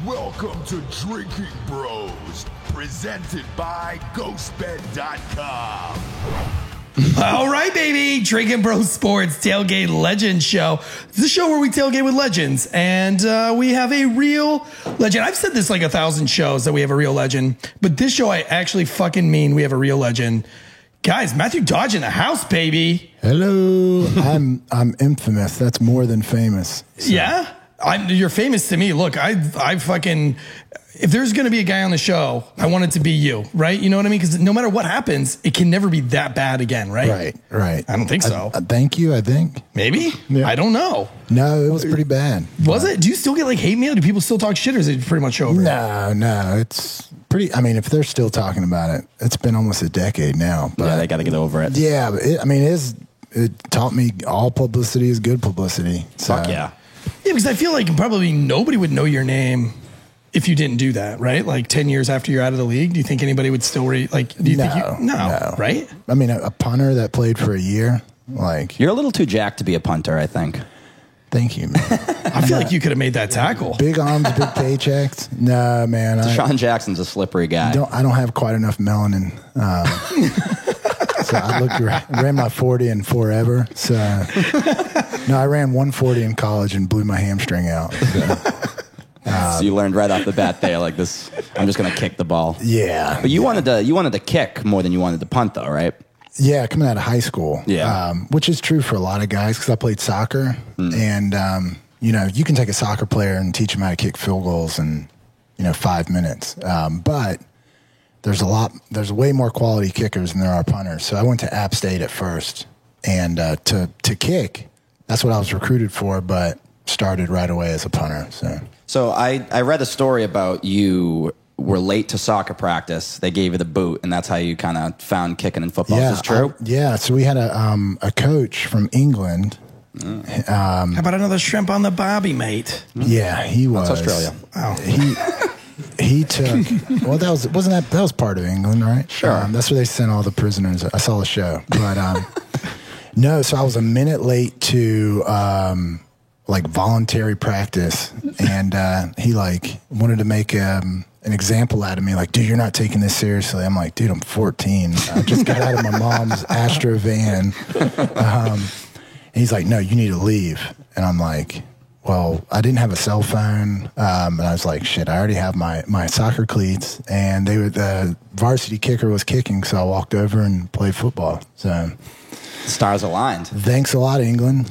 Welcome to Drinking Bros, presented by GhostBed.com. All right, baby. Drinking Bros Sports Tailgate Legends Show. It's the show where we tailgate with legends, and we have a real legend. I've said this like 1,000 shows that we have a real legend, but this show I actually fucking mean we have a real legend. Guys, Matthew Dodge in the house, baby. Hello. I'm infamous. That's more than famous. So. Yeah? You're famous to me. Look, I fucking... If there's going to be a guy on the show, I want it to be you, right? You know what I mean? Because no matter what happens, it can never be that bad again, right? Right. I don't think so. Thank you, I think. Maybe? Yeah. I don't know. No, it was pretty bad. Was it? Do you still get like hate mail? Do people still talk shit, or is it pretty much over? No. It's pretty... I mean, if they're still talking about it, it's been almost a decade now. But yeah, they got to get over it. Yeah, but it taught me all publicity is good publicity. So. Fuck yeah. Yeah, because I feel like probably nobody would know your name if you didn't do that, right? Like 10 years after you're out of the league, do you think anybody would still think you? No, right? I mean, a punter that played for a year, like... You're a little too jacked to be a punter, I think. Thank you, man. I feel like you could have made that tackle. Big arms, big paychecks. No, man. Deshaun Jackson's a slippery guy. I don't have quite enough melanin. So I ran my 40 in forever. So no, I ran 140 in college and blew my hamstring out. So you learned right off the bat there, like this. I'm just gonna kick the ball. Yeah, but you wanted to kick more than you wanted to punt, though, right? Yeah, coming out of high school. Yeah, which is true for a lot of guys because I played soccer, and you can take a soccer player and teach them how to kick field goals in 5 minutes, but there's way more quality kickers than there are punters. So I went to App State at first, and to kick, that's what I was recruited for, but started right away as a punter. So I read a story about you were late to soccer practice. They gave you the boot, and that's how you kind of found kicking in football. Yeah, Is this true? So we had a coach from England. How about another shrimp on the barbie, mate? Yeah, he was. That's Australia. Oh. He took, well, that was part of England, right? Sure. That's where they sent all the prisoners. I saw the show. But no, so I was a minute late to voluntary practice. And he wanted to make an example out of me. Like, dude, you're not taking this seriously. I'm like, dude, I'm 14. I just got out of my mom's Astra van. And he's like, no, you need to leave. And I'm like... Well, I didn't have a cell phone, and I was like, shit, I already have my soccer cleats, and the varsity kicker was kicking, so I walked over and played football. So stars aligned. Thanks a lot, England.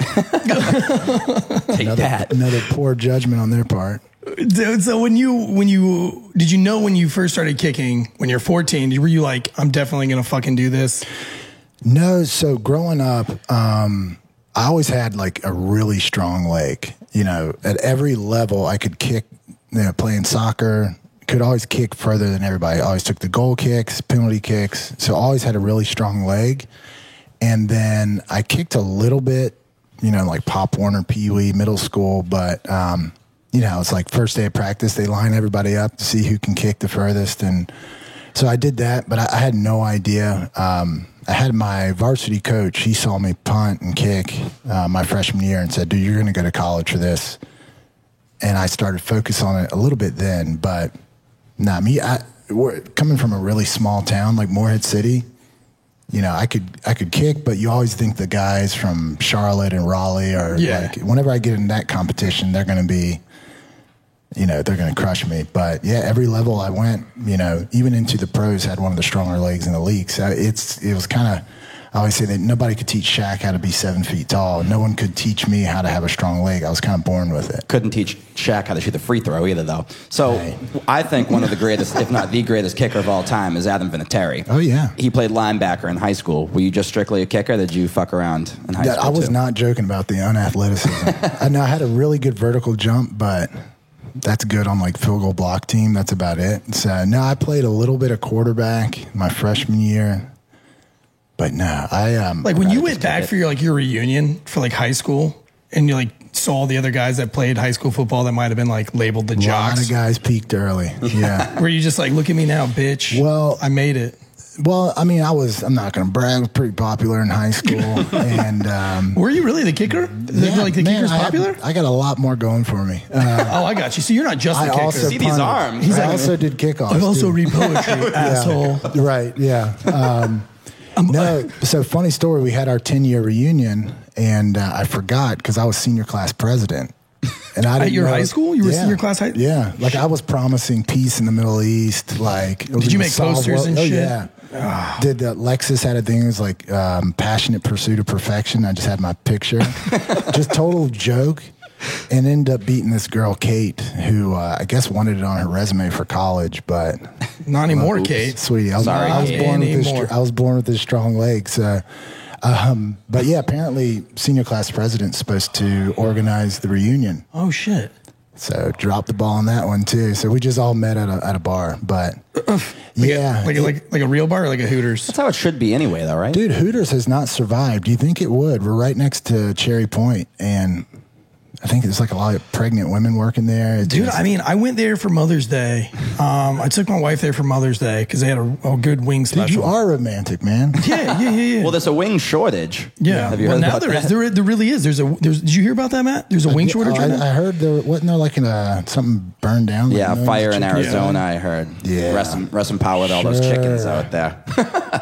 Another poor judgment on their part. So when you did you know when you first started kicking, when you're 14, were you like, I'm definitely going to fucking do this? No, so growing up, I always had a really strong leg. At every level I could kick, playing soccer, could always kick further than everybody. I always took the goal kicks, penalty kicks. So I always had a really strong leg. And then I kicked a little bit, like Pop Warner, Pee Wee, middle school. But, it's like first day of practice, they line everybody up to see who can kick the furthest. And so I did that, but I had no idea. I had my varsity coach. He saw me punt and kick my freshman year and said, dude, you're going to go to college for this. And I started focus on it a little bit then. But coming from a really small town like Morehead City, I could kick, but you always think the guys from Charlotte and Raleigh are whenever I get in that competition, they're going to be, they're going to crush me. But yeah, every level I went, even into the pros, had one of the stronger legs in the league. So it was kind of, I always say that nobody could teach Shaq how to be 7 feet tall. No one could teach me how to have a strong leg. I was kind of born with it. Couldn't teach Shaq how to shoot the free throw either, though. So right. I think one of the greatest, if not the greatest kicker of all time is Adam Vinatieri. Oh, yeah. He played linebacker in high school. Were you just strictly a kicker, or did you fuck around in high school, I was not joking about the unathleticism. I had a really good vertical jump, but... that's good on field goal block team. That's about it. So no, I played a little bit of quarterback my freshman year, but no, when you went back for your reunion for high school, and you saw all the other guys that played high school football that might have been labeled the jocks. A lot of guys peaked early. Yeah. Were you just look at me now, bitch? Well, I made it. Well, I mean, I'm not going to brag. I was pretty popular in high school. And were you really the kicker? Like the kicker's popular? I got a lot more going for me. Oh, I got you. So you're not just the kicker. also See these punted. arms. I also did kickoffs. I also too. read poetry, asshole. Right, yeah. No, so funny story. We had our 10-year reunion, and I forgot because I was senior class president. And I didn't At your know- high school? You were senior class high? Yeah, like I was promising peace in the Middle East. Like, Did you make posters and shit? Yeah. Did Lexus had a thing? It was like passionate pursuit of perfection. I just had my picture, just total joke, and ended up beating this girl Kate, who I guess wanted it on her resume for college, but Not anymore, Kate. sweetie, I was Kate. born with this strong leg. So, but yeah, apparently senior class president's supposed to organize the reunion. Oh, shit. So dropped the ball on that one too. So we just all met at a bar, but yeah, Like a real bar or like a Hooters? That's how it should be anyway, though, right? dude, Hooters has not survived. Do you think it would? We're right next to Cherry Point, and I think there's like a lot of pregnant women working there. Dude, I mean, I went there for Mother's Day. I took my wife there for Mother's Day because they had a good wing dude, special. you are romantic, man. Yeah. Well, there's a wing shortage. Yeah. Have you Well, heard now about there that? is. There really is. Did you hear about that, Matt? There's a wing shortage right now? I heard there wasn't there like something burned down. Like Yeah, millions fire of in chickens? Arizona, I heard. Yeah. Rest in power with all those chickens Sure. out there.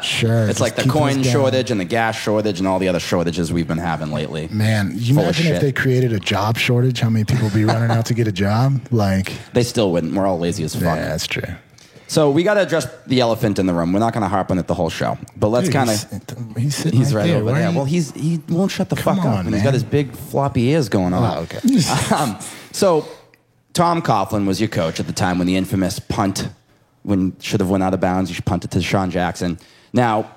Sure, It's like the just keeping us coin down. shortage and the gas shortage and all the other shortages we've been having lately. Man, you Full of imagine if shit. they created a job shortage? How many people would be running out to get a job? Like, They still wouldn't. We're all lazy as fuck. yeah, that's true. So we got to address the elephant in the room. We're not going to harp on it the whole show, but let's Dude, kind of. he's sitting He's right there. over Why there. are you- Well, he won't shut the Come fuck up, on, and he's man. got his big floppy ears going on. Oh, okay. So Tom Coughlin was your coach at the time when the infamous punt, when should have went out of bounds, you should punt it to Deshaun Jackson. Now,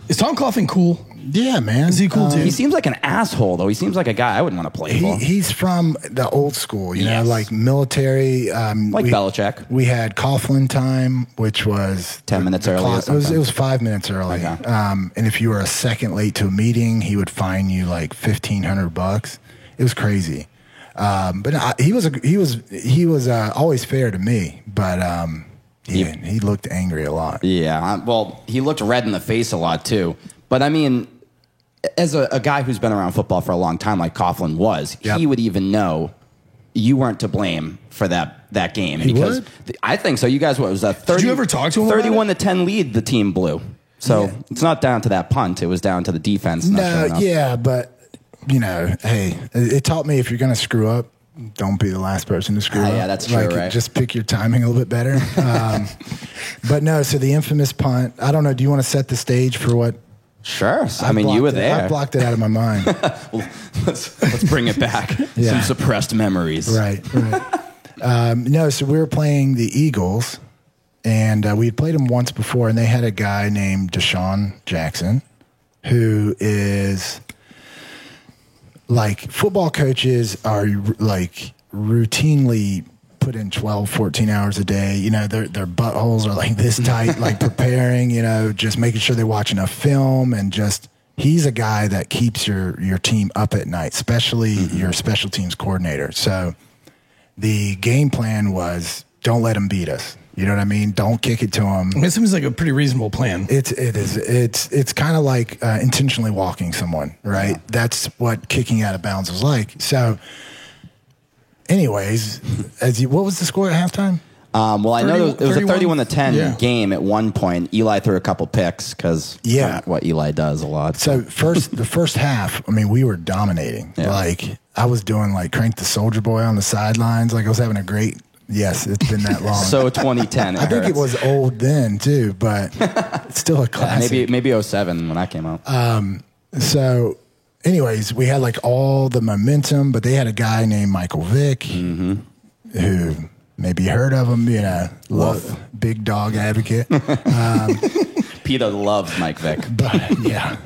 Is Tom Coughlin cool? Yeah, man. Is he cool too? he seems like an asshole, though. He seems like a guy I wouldn't want to play for. He's from the old school, you know, Yes. like military. Like Belichick. We had Coughlin time, which was 10 minutes early or It was something? 5 minutes early. Okay. And if you were a second late to a meeting, he would fine you like $1,500. It was crazy. But he was always fair to me. But he looked angry a lot. Yeah, well, he looked red in the face a lot too. But I mean, as a guy who's been around football for a long time, like Coughlin was, Yep. he would even know you weren't to blame for that game. He because would? I think so. You guys, what was that? 30, you ever talk to him about 31 to 10 lead, the team blew. So it's not down to that punt. It was down to the defense. Not showing No, up. yeah, but you know, hey, it taught me if you're going to screw up, don't be the last person to screw up. Yeah, that's true, right? Just pick your timing a little bit better. But no, so the infamous punt. I don't know. Do you want to set the stage for what? Sure. I mean, you were there. I blocked it out of my mind. Let's bring it back. Yeah. Some suppressed memories. Right. No, so we were playing the Eagles, and we had played them once before, and they had a guy named Deshaun Jackson, who is like football coaches are like routinely put in 12, 14 hours a day. You know, their buttholes are like this tight, like preparing, you know, just making sure they watch enough film, and just he's a guy that keeps your team up at night, especially your special teams coordinator. So the game plan was don't let him beat us. You know what I mean? Don't kick it to him. It seems like a pretty reasonable plan. It's kind of like intentionally walking someone, right? Yeah. That's what kicking out of bounds was like. So, anyways, what was the score at halftime? Well, I know it was a 31 to 10 Yeah. game at one point. Eli threw a couple picks because what Eli does a lot. So the first half, I mean, we were dominating. Yeah. Like I was doing like Crank the Soldier Boy on the sidelines. Like I was having a great. Yes, it's been that long. So 2010. I think it was old then too, but it's still a classic. maybe 07 when I came out. So, anyways, we had like all the momentum, but they had a guy named Michael Vick, who maybe you heard of him, you know, big dog advocate. Peter loves Mike Vick. But yeah.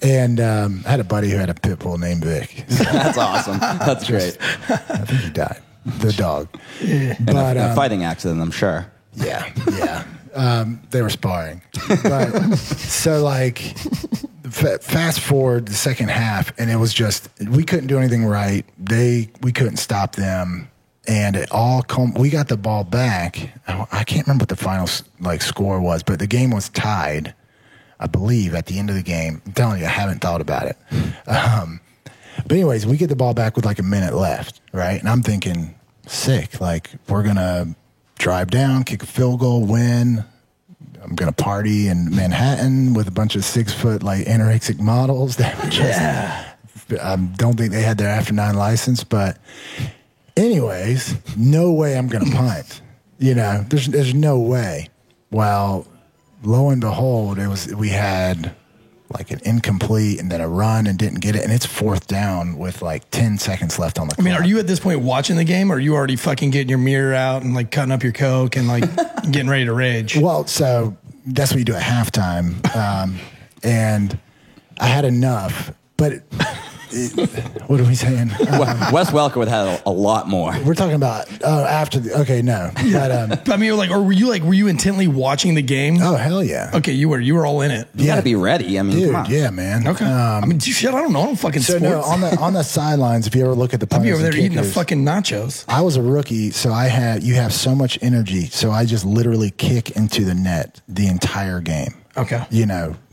And I had a buddy who had a pit bull named Vic. That's awesome. That's great. I think he died. The dog. But a fighting accident, I'm sure. Yeah. They were sparring. But so like fast forward the second half, and it was just we couldn't do anything right. We couldn't stop them. And it all we got the ball back. I can't remember what the final score was, but the game was tied, I believe, at the end of the game. I'm telling you, I haven't thought about it. But anyways, we get the ball back with like a minute left, right? And I'm thinking, sick. Like, we're going to drive down, kick a field goal, win. I'm going to party in Manhattan with a bunch of 6-foot like anorexic models that were just, I don't think they had their after 9 license, but anyways, no way I'm going to punt. There's no way. Well, lo and behold, we had like an incomplete and then a run and didn't get it. And it's 4th down with like 10 seconds left on the clock. I mean, are you at this point watching the game, or are you already fucking getting your mirror out and like cutting up your Coke and like getting ready to rage? Well, so that's what you do at halftime. And I had enough, but what are we saying? Wes Welker had a lot more. We're talking about after the, okay, no. But, I mean, were you intently watching the game? Oh, hell yeah. Okay, you were all in it. You got to be ready. I mean, dude, come on. yeah, man. Okay. I mean, shit, I don't know. I don't fucking so sports. No, on the sidelines, if you ever look at the I'll be punters over there and eating the kickers, fucking nachos. I was a rookie, so you have so much energy, so I just literally kick into the net the entire game. Okay.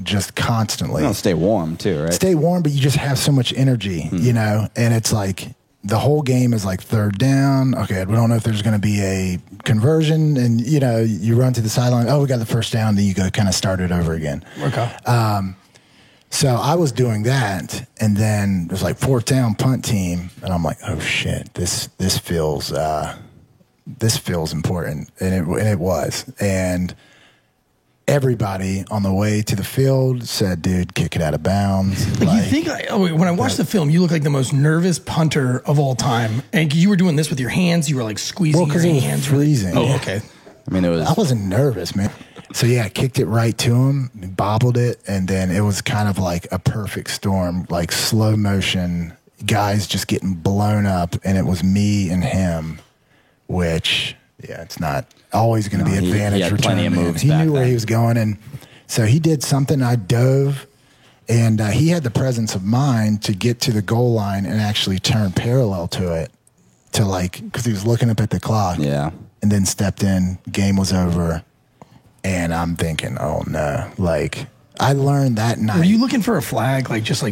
Just constantly. You don't stay warm too, right? Stay warm, but you just have so much energy, and it's like the whole game is like 3rd down. Okay, we don't know if there's going to be a conversion, and you run to the sideline. Oh, we got the 1st down. Then you go kind of start it over again. Okay. So I was doing that, and then there's like 4th down punt team, and I'm like, oh shit, this feels important, and it was, and everybody on the way to the field said, dude, kick it out of bounds. You think, when I watched the film, you look like the most nervous punter of all time. And you were doing this with your hands. You were like squeezing your hands. Was freezing. Oh, okay. I mean, I wasn't nervous, man. So yeah, I kicked it right to him, bobbled it, and then it was kind of like a perfect storm, like slow motion, guys just getting blown up, and it was me and him, which, yeah, it's not always going to be advantage. He had plenty of moves. He knew where he was going, and so he did something. I dove, and he had the presence of mind to get to the goal line and actually turn parallel to it, because he was looking up at the clock. Yeah, and then stepped in. Game was over, and I'm thinking, oh no, I learned that night. Were you looking for a flag?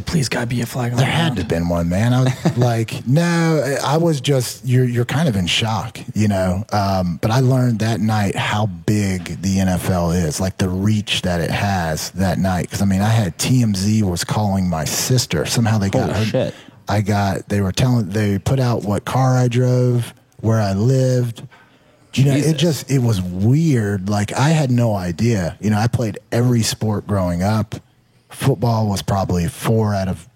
Please God, be a flag. There had to have been one, man. I was no, I was just, you're kind of in shock, but I learned that night how big the NFL is, like the reach that it has that night. Because, I had TMZ was calling my sister. Somehow they got her. Shit. They put out what car I drove, where I lived. It was weird. Like, I had no idea. I played every sport growing up. Football was probably 4 out of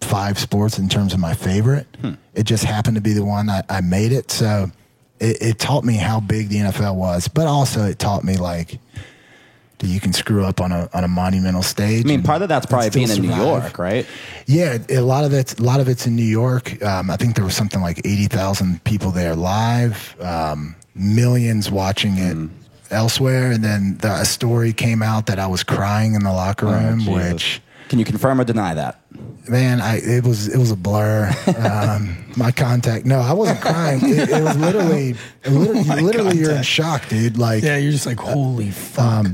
5 sports in terms of my favorite. It just happened to be the one I made it. So it taught me how big the NFL was, but also it taught me that you can screw up on a monumental stage. Part of that's probably being in New York, right? Yeah, a lot of it's in New York. I think there was something like 80,000 people there live. Millions watching it elsewhere, and then a story came out that I was crying in the locker room. Which, can you confirm or deny that? Man, it was a blur. My contact. No, I wasn't crying. It was literally you're in shock, dude. Yeah, you're just like, holy fuck.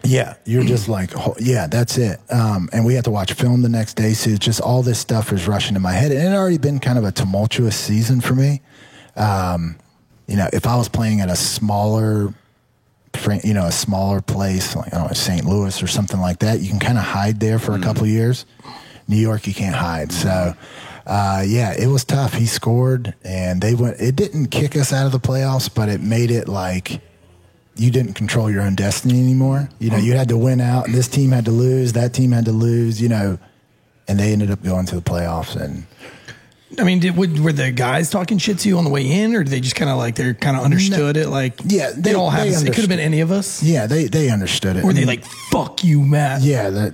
Yeah, you're just like, yeah, that's it. And we had to watch film the next day, so it's just all this stuff is rushing to my head, and it had already been kind of a tumultuous season for me. If I was playing at a smaller place, like, I don't know, St. Louis or something like that, you can kind of hide there for a couple of years. New York, you can't hide. So, yeah, it was tough. He scored, and it didn't kick us out of the playoffs, but it made it like you didn't control your own destiny anymore. You had to win out, and this team had to lose, that team had to lose, and they ended up going to the playoffs. And were the guys talking shit to you on the way in, or did they just kind of understood it? Yeah, they all have. It could have been any of us. Yeah, they understood it. Were they fuck you, Matt? Yeah,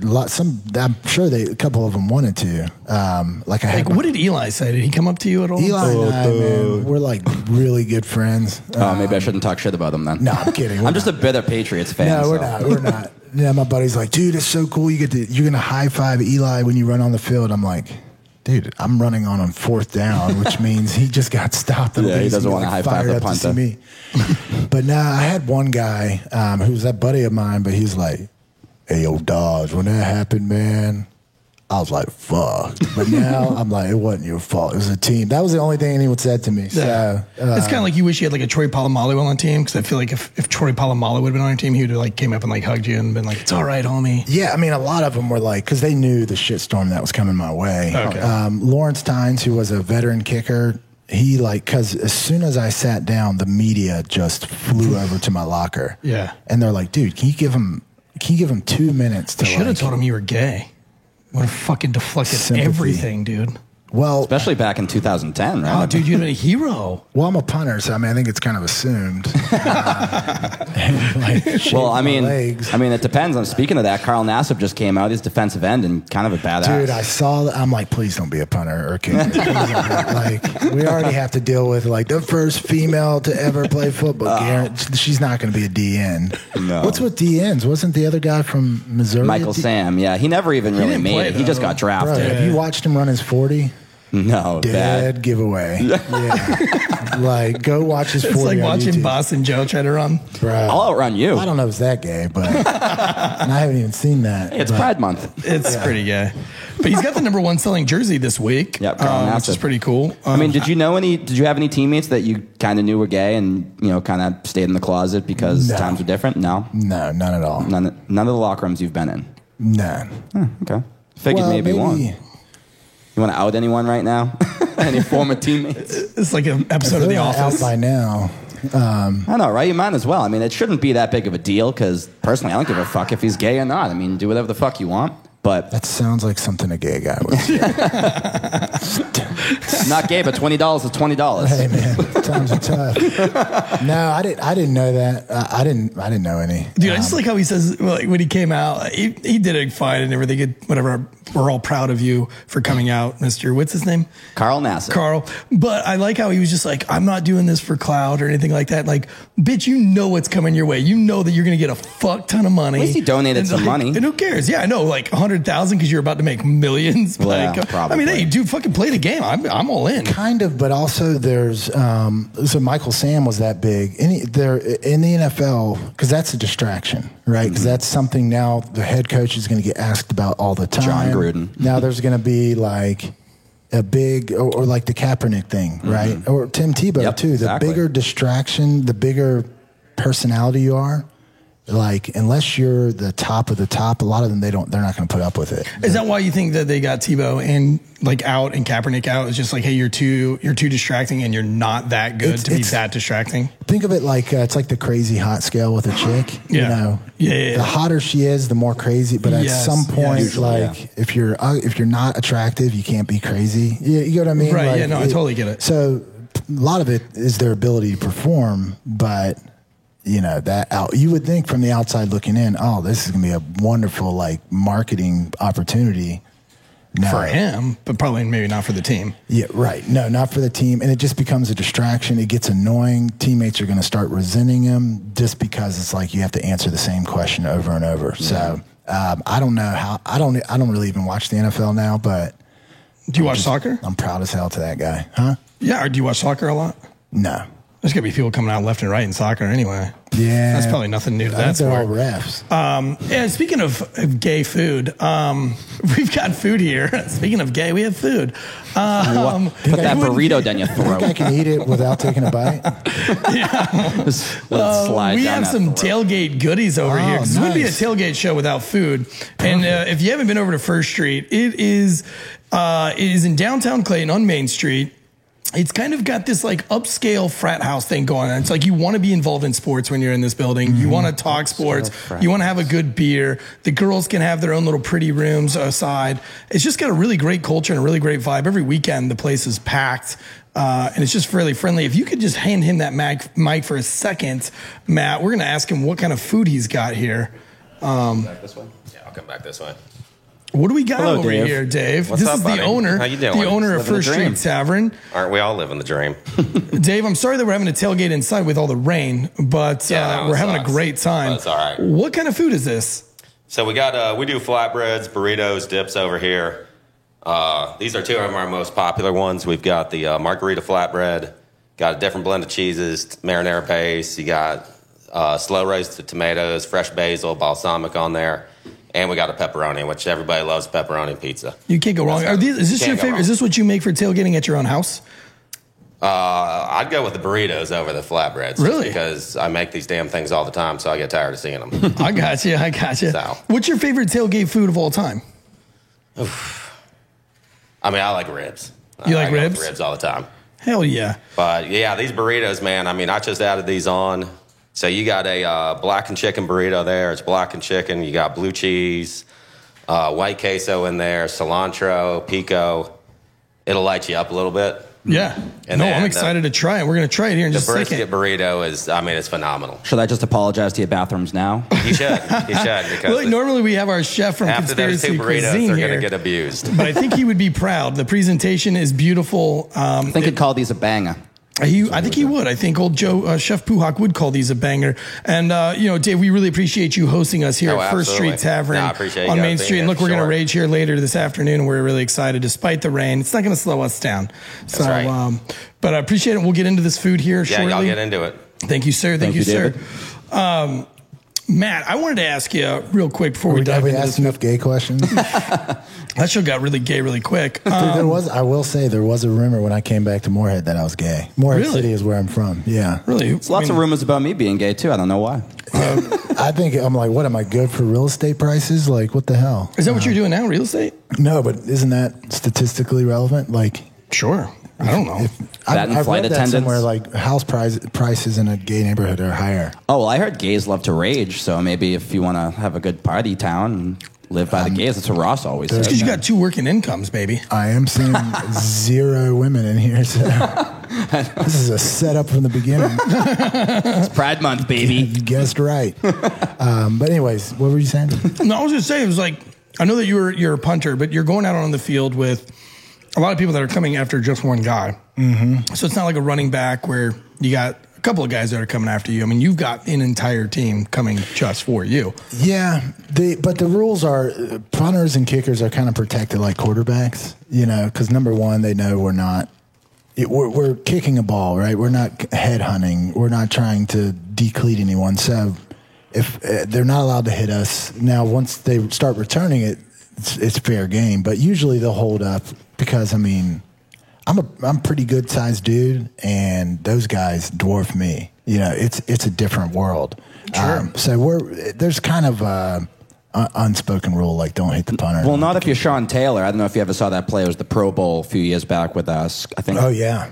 I'm sure a couple of them wanted to. What did Eli say? Did he come up to you at all? Eli and I, man, we're really good friends. Maybe I shouldn't talk shit about them then. No, I'm kidding. I'm just a bitter Patriots fan. No, we're not. Yeah, my buddy's like, dude, it's so cool. You're gonna high five Eli when you run on the field. I'm like, dude, I'm running on 4th down, which means he just got stopped. Yeah, he doesn't want to high five the punter. Me. But now I had one guy who was a buddy of mine, but he's like, "Hey, yo, Dodge, when that happened, man, I was like, fuck." But now I'm like, it wasn't your fault. It was a team. That was the only thing anyone said to me. So it's kind of like you wish you had like a Troy Polamalu on the team, because I feel like if Troy Polamalu would have been on your team, he would have like came up and like hugged you and been like, "It's all right, homie." Yeah, I mean, a lot of them were like, because they knew the shitstorm that was coming my way. Okay. Lawrence Tynes, who was a veteran kicker, he because as soon as I sat down, the media just flew over to my locker. Yeah. And they're like, "Dude, can you give him 2 minutes to Should have told him you were gay. Would have fucking deflected Sympathy. everything, dude. Well, Especially back in 2010, right? Oh, dude, you've been a hero. well, I'm a punter, so I mean, I think it's kind of assumed. Well, I mean, it depends. Speaking of that, Carl Nassib just came out. He's defensive end and kind of a badass. Dude, I saw that. I'm like, please don't be a punter or a kicker. Like, we already have to deal with like the first female to ever play football. She's not going to be a DN. No. What's with DNs? Wasn't the other guy from Missouri? Michael Sam, yeah. He never even really didn't made play, it. He just though. got Bro, drafted. have you watched him run his 40? No, Dead bad. giveaway. Yeah. Like, go watch his 40 It's like on watching YouTube. Boston Joe try to run. Bro, I'll outrun you. I don't know if it's that gay, but and I haven't even seen that. It's but- Pride Month. It's pretty gay. But he's got the number 1 selling jersey this week, Yep, Carl which is Nassib. pretty cool. I mean, did you have any teammates that you kind of knew were gay and, kind of stayed in the closet because No. times were different? No? No, none at all. None of the locker rooms you've been in? None. Okay. Figured maybe one. You want to out anyone right now? Any former teammates? It's like an episode of They're The not Office. out by now. I know, right? You might as well. I mean, it shouldn't be that big of a deal because personally, I don't give a fuck if he's gay or not. I mean, do whatever the fuck you want. But That sounds like something a gay guy would say. not gay, but $20 is $20. Hey man, times are tough. No, I didn't know that. I didn't know any. Dude, I just like how he says, like, when he came out, he did it fine and everything. Whatever. We're all proud of you for coming out, Mr. What's his name? Carl Nassib. Carl. But I like how he was just like, I'm not doing this for clout or anything like that. Like, bitch, you know what's coming your way. You know that you're going to get a fuck ton of money. At least he donated And, some like, money. And who cares? Yeah, I know, like 100,000 because you're about to make millions. But Yeah, like, probably. I mean, hey, dude, fucking play the game. I'm all in. Kind of, but also there's so Michael Sam was that big in the NFL because that's a distraction, right? Because that's something now the head coach is going to get asked about all the time. John Gruden. Now there's going to be like a big or like the Kaepernick thing, right? Or Tim Tebow Yep, too. The exactly. bigger distraction, the bigger personality you are. Like, unless you're the top of the top, a lot of them they're not going to put up with it. Is that why you think that they got Tebow and like out and Kaepernick out? It's just like, hey, you're too distracting and you're not that good to be that distracting. Think of it like it's like the crazy hot scale with a chick. Yeah. You know, Yeah. the hotter she is, the more crazy. But at Yes, some point, yes. Usually, like if you're not attractive, you can't be crazy. You get what I mean? Right, Like, yeah, no, I totally get it. So a lot of it is their ability to perform, but. You would think from the outside looking in, oh, this is gonna be a wonderful like marketing opportunity. No. For him, but probably maybe not for the team. Yeah, right. No, not for the team. And it just becomes a distraction. It gets annoying. Teammates are going to start resenting him just because it's like you have to answer the same question over and over. So I don't know how. I don't really even watch the NFL now, but Do you watch soccer? I'm proud as hell to that guy. Huh? Yeah, or do you watch soccer a lot? No. There's going to be people coming out left and right in soccer anyway. Yeah. That's probably nothing new to I that think they're all sport. refs. Yeah, speaking of gay food, we've got food here. Speaking of gay, we have food. Put that burrito down your I think I throat. can eat it without taking a bite. Let's slide We down have that some throat. tailgate goodies over here. This would be a nice. tailgate show without food. And if you haven't been over to First Street, it is in downtown Clayton on Main Street. It's kind of got this like upscale frat house thing going on. It's like you want to be involved in sports when you're in this building. You want to talk sports. You want to have a good beer. The girls can have their own little pretty rooms aside. It's just got a really great culture and a really great vibe. Every weekend, the place is packed. And it's just really friendly. If you could just hand him that mic for a second, Matt, we're going to ask him what kind of food he's got here. Back this way? Yeah, I'll come back this way. What do we got Hello, over Dave. here, Dave? What's this up, is buddy? the owner. How you doing? The owner of Living the First Street dream. Tavern. Aren't we all living the dream? Dave, I'm sorry that we're having a tailgate inside with all the rain, but Yeah, that we're having a sucks. great time. That's all right. What kind of food is this? So we do flatbreads, burritos, dips over here. These are two of our most popular ones. We've got the margarita flatbread, got a different blend of cheeses, marinara base. You got slow roasted tomatoes, fresh basil, balsamic on there. And we got a pepperoni, which everybody loves pepperoni pizza. You can't go wrong. Is this your favorite? Is this what you make for tailgating at your own house? I'd go with the burritos over the flatbreads. Really? Because I make these damn things all the time, so I get tired of seeing them. I got you. So. What's your favorite tailgate food of all time? I mean, I like ribs. You like I go with ribs? Ribs all the time. Hell yeah. But yeah, these burritos, man, I mean, I just added these on. So you got a blackened chicken burrito there. It's blackened chicken. You got blue cheese, white queso in there, cilantro, pico. It'll light you up a little bit. Yeah. And I'm excited to try it. We're going to try it here in just a second. The brisket burrito is, I mean, it's phenomenal. Should I just apologize to your bathrooms now? You should. Because well, normally we have our chef from after those Conspiracy two burritos, Cuisine they're here. going to get abused. But I think he would be proud. The presentation is beautiful. I think he'd call these a banger. I think he would. I think old Joe, Chef Puhak would call these a banger. And, Dave, we really appreciate you hosting us here at First absolutely. Street Tavern I appreciate on you Main guys Street. being And look, here, we're going to sure. rage here later this afternoon. And we're really excited despite the rain. It's not going to slow us down. So, That's right. But I appreciate it. We'll get into this food here Yeah, shortly. y'all get into it. Thank you, sir. Thank you, sir. Matt, I wanted to ask you real quick before we dive Have we into asked this. enough gay questions? That show got really gay really quick. I will say there was a rumor when I came back to Moorhead that I was gay. Moorhead Really? City is where I'm from. Yeah. Really? There's lots of rumors about me being gay, too. I don't know why. I think I'm like, what am I good for real estate prices? Like, what the hell? Is that what you're doing now, real estate? No, but isn't that statistically relevant? Like, Sure. I don't know. That and I've flight read that attendants? somewhere. Like, house prices in a gay neighborhood are higher. Oh, well, I heard gays love to rage, so maybe if you want to have a good party town and live by the gays, that's what Ross always says. Because you got two working incomes, baby. I am seeing 0 women in here. So this is a setup from the beginning. It's Pride Month, baby. You guessed right. But anyways, what were you saying? No, I was just saying, it was like, I know that you're a punter, but you're going out on the field with a lot of people that are coming after just one guy. Mm-hmm. So it's not like a running back where you got a couple of guys that are coming after you. I mean, you've got an entire team coming just for you. Yeah, but the rules are punters and kickers are kind of protected like quarterbacks, because number one, they know we're not. We're kicking a ball, right? We're not head hunting. We're not trying to decleat anyone. So if they're not allowed to hit us, now once they start returning it, it's fair game. But usually they'll hold up because, I mean, I'm a pretty good sized dude, and those guys dwarf me. It's a different world. Sure. So there's kind of a unspoken rule like don't hit the punter. Well, not if you're Sean Taylor. I don't know if you ever saw that play. It was the Pro Bowl a few years back with us. I think. Oh yeah.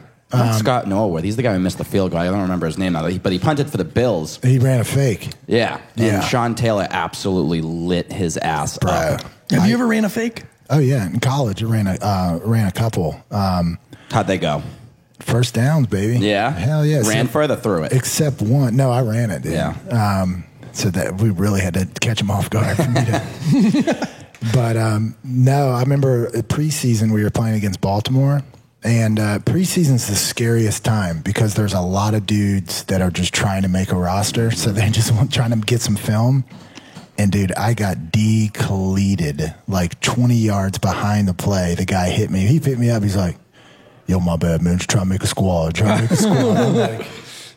Scott Norwood. He's the guy who missed the field goal. I don't remember his name now, but he punted for the Bills. He ran a fake. Yeah. Yeah. And Sean Taylor absolutely lit his ass Bro. up. Have you ever ran a fake? Oh yeah, in college I ran a couple. How'd they go? First downs, baby. Yeah. Hell yeah. Ran further through it. Except one. No, I ran it, dude. Yeah. So that we really had to catch him off guard for me to. But no, I remember preseason we were playing against Baltimore, and preseason's the scariest time because there's a lot of dudes that are just trying to make a roster, so they're just trying to get some film. And dude, I got decleated like 20 yards behind the play. The guy hit me. He picked me up. He's like, "Yo, my bad, man. Just trying to make a squad. I'm like,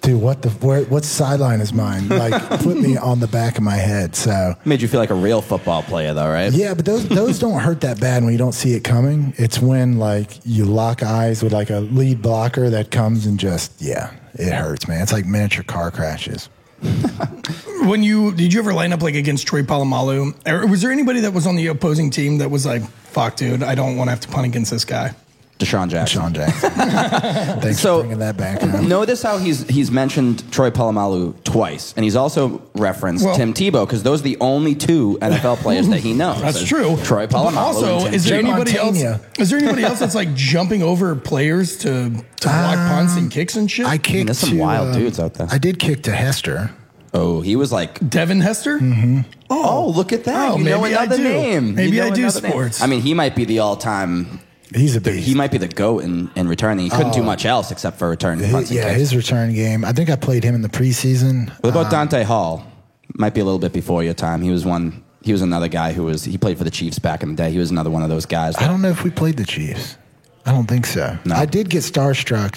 dude, what sideline is mine? Like, put me on the back of my head. So Made you feel like a real football player, though, right? yeah, but those don't hurt that bad when you don't see it coming. It's when like you lock eyes with like a lead blocker that comes and just it hurts, man. It's like miniature car crashes. Did you ever line up like against Troy Polamalu? Or was there anybody that was on the opposing team that was like, fuck, dude, I don't want to have to punt against this guy? Deshaun Jackson. Sean Jackson. Thanks for bringing that back. Notice how he's mentioned Troy Polamalu twice, and he's also referenced Tim Tebow because those are the only two NFL players that he knows. That's true. Troy Polamalu. But also, and Tim is there Joe anybody Montana. else? Is there anybody else that's like jumping over players to block punts and kicks and shit? I kicked There's some to, wild dudes out there. I did kick to Hester. Oh, he was like, Devin Hester? Mm-hmm. oh, look at that. Oh, you know maybe I another do. name. Maybe You know I do another name. sports. I mean, he might be the all-time. He's a beast. He might be the GOAT in returning. He couldn't do much else except for returning punts and kicks. His return game. I think I played him in the preseason. What about Dante Hall? Might be a little bit before your time. He He was another guy he played for the Chiefs back in the day. He was another one of those guys. I don't know if we played the Chiefs. I don't think so. No. I did get starstruck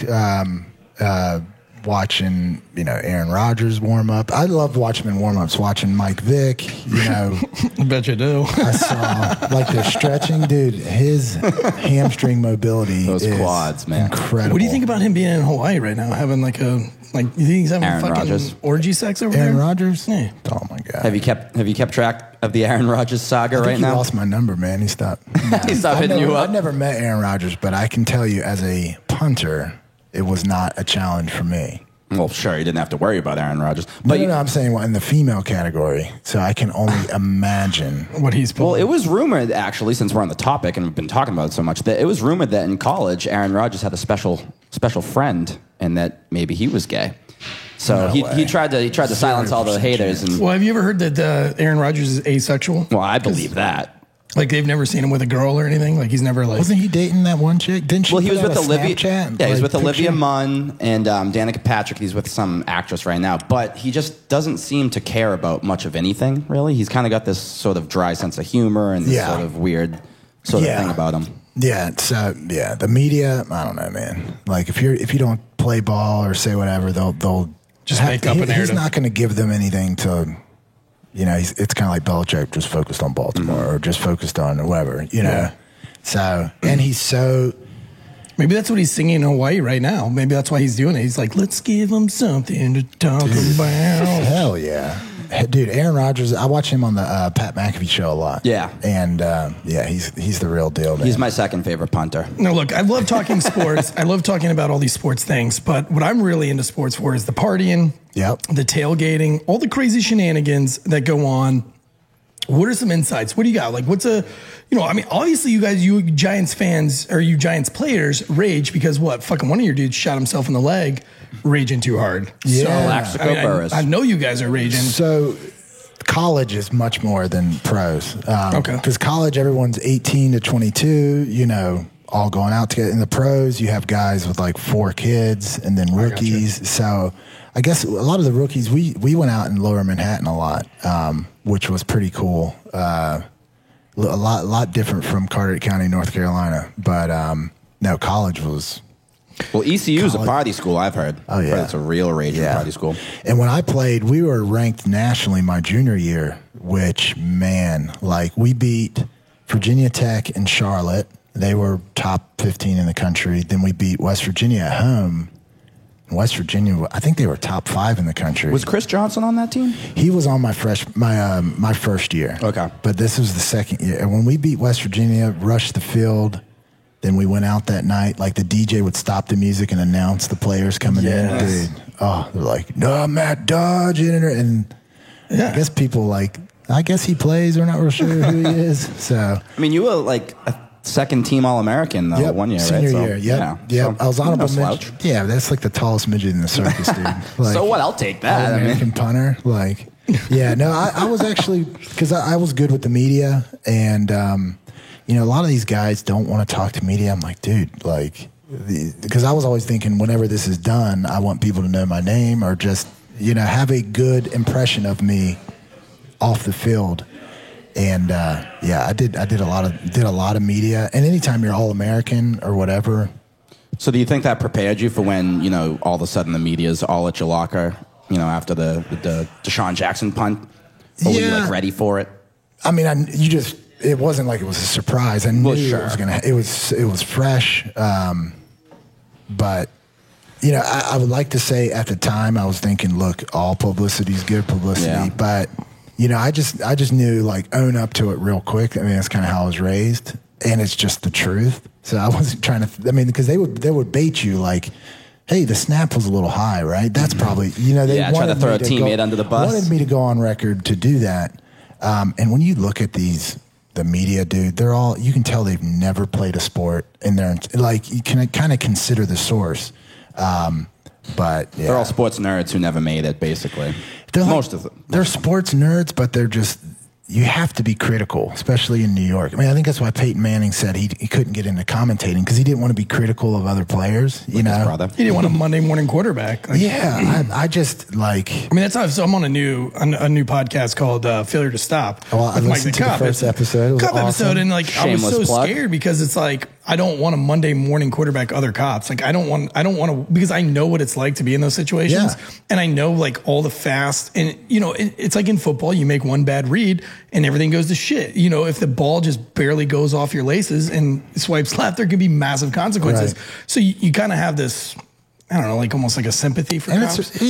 watching, Aaron Rodgers warm up. I loved watching him in warm ups, watching Mike Vick, I bet you do. I saw like they're stretching, dude. His hamstring mobility, Those is quads, man. incredible. What do you think about him being in Hawaii right now, having you think he's having Aaron fucking Rodgers. orgy sex over Aaron there? Rodgers? Yeah. Oh my god. Have you kept track of the Aaron Rodgers saga I think right he now? lost my number, man. He stopped. He stopped hitting you up? I've never met Aaron Rodgers, but I can tell you, as a punter, it was not a challenge for me. Well, sure, you didn't have to worry about Aaron Rodgers. But No, I'm saying in the female category, so I can only imagine. What he's Well, pulling. it was rumored, actually, since we're on the topic and we've been talking about it so much, that it was rumored that in college, Aaron Rodgers had a special friend and that maybe he was gay. So No he way. tried to silence all the 0% haters. chance. And Well, have you ever heard that Aaron Rodgers is asexual? well, I believe that. Like they've never seen him with a girl or anything. Like he's never like. Wasn't he dating that one chick? Didn't she? Well, he put was with out a Olivia. Snapchat, Yeah, he's with picture? Olivia Munn and Danica Patrick. He's with some actress right now, but he just doesn't seem to care about much of anything. Really, he's kind of got this sort of dry sense of humor and this Yeah. sort of weird sort of Yeah. thing about him. Yeah, so the media. I don't know, man. Like if you don't play ball or say whatever, they'll Just make up a He's narrative. not going to give them anything to. It's kind of like Belichick just focused on Baltimore or just focused on whatever, Yeah. So, and he's so. Maybe that's what he's singing in Hawaii right now. Maybe that's why he's doing it. He's like, let's give him something to talk about. Hell yeah. Dude, Aaron Rodgers, I watch him on the Pat McAfee show a lot. Yeah. And he's the real deal, man. He's my second favorite punter. No, look, I love talking sports. I love talking about all these sports things. But what I'm really into sports for is the partying, Yep. the tailgating, all the crazy shenanigans that go on. What are some insights? What do you got? Like, obviously you Giants fans or you Giants players rage because what? Fucking one of your dudes shot himself in the leg, raging too hard. Yeah. Plaxico Burress. I know you guys are raging. So college is much more than pros. Okay. Because college, everyone's 18 to 22, all going out together. In the pros, you have guys with like 4 kids and then rookies. So I guess a lot of the rookies, we went out in Lower Manhattan a lot, which was pretty cool. A lot different from Carteret County, North Carolina. But no, college was. Well, ECU is a party school, I've heard. Oh, yeah. It's a real raging party school. And when I played, we were ranked nationally my junior year, which, man, like we beat Virginia Tech and Charlotte. They were top 15 in the country. Then we beat West Virginia at home. West Virginia, I think they were top 5 in the country. Was Chris Johnson on that team? He was on my first year. Okay. But this was the second year. And when we beat West Virginia, rushed the field, then we went out that night. Like the DJ would stop the music and announce the players coming in. Dude, they're like, no, Matt Dodge. And I guess people I guess he plays. We're not real sure who he is. So, I mean, you were like a second team All-American though, one year, senior right? year. Yep. So, I was honorable no mention. slouch. Yeah, that's like the tallest midget in the circus, dude. Like, So what? I'll take that. I mean, American punter. Like, yeah, no, I was actually, because I was good with the media. And, a lot of these guys don't want to talk to media. I'm like, dude, because I was always thinking whenever this is done, I want people to know my name or just, have a good impression of me off the field. And I did a lot of media. And anytime you're All-American or whatever. so do you think that prepared you for when, all of a sudden the media's all at your locker, after the Deshaun Jackson punt? Or were you ready for it? I mean, it wasn't like it was a surprise. I knew sure. it was gonna. It was fresh, but I would like to say at the time I was thinking, look, all publicity is good publicity, Yeah. but I just knew own up to it real quick. I mean, that's kind of how I was raised, and it's just the truth. So I wasn't trying to. I mean, because they would bait you like, hey, the snap was a little high, right? That's probably they Yeah, try to wanted throw me a teammate under the bus. Wanted me to go on record to do that. And when you look at the media, dude, they're all, you can tell they've never played a sport in their, you can kind of consider the source. But yeah. They're all sports nerds who never made it, basically. They're Most of them. They're sports nerds, but they're just, you have to be critical, especially in New York. I mean, I think that's why Peyton Manning said he couldn't get into commentating because he didn't want to be critical of other players. You know, brother. He didn't want a Monday morning quarterback. Like, yeah, I just like. I mean, that's how. So I'm on a new podcast called Failure to Stop. Well, I listened to the first episode. It was Cup awesome. episode, and like Shameless I was so plug. scared because it's like I don't want a Monday morning quarterback other cops. Like I don't want to because I know what it's like to be in those situations, Yeah. and I know like all the fast and it's like in football, you make one bad read and everything goes to shit. You know, if the ball just barely goes off your laces and swipes left, there can be massive consequences. Right. So you kind of have this, I don't know, like almost like a sympathy for And cops. it's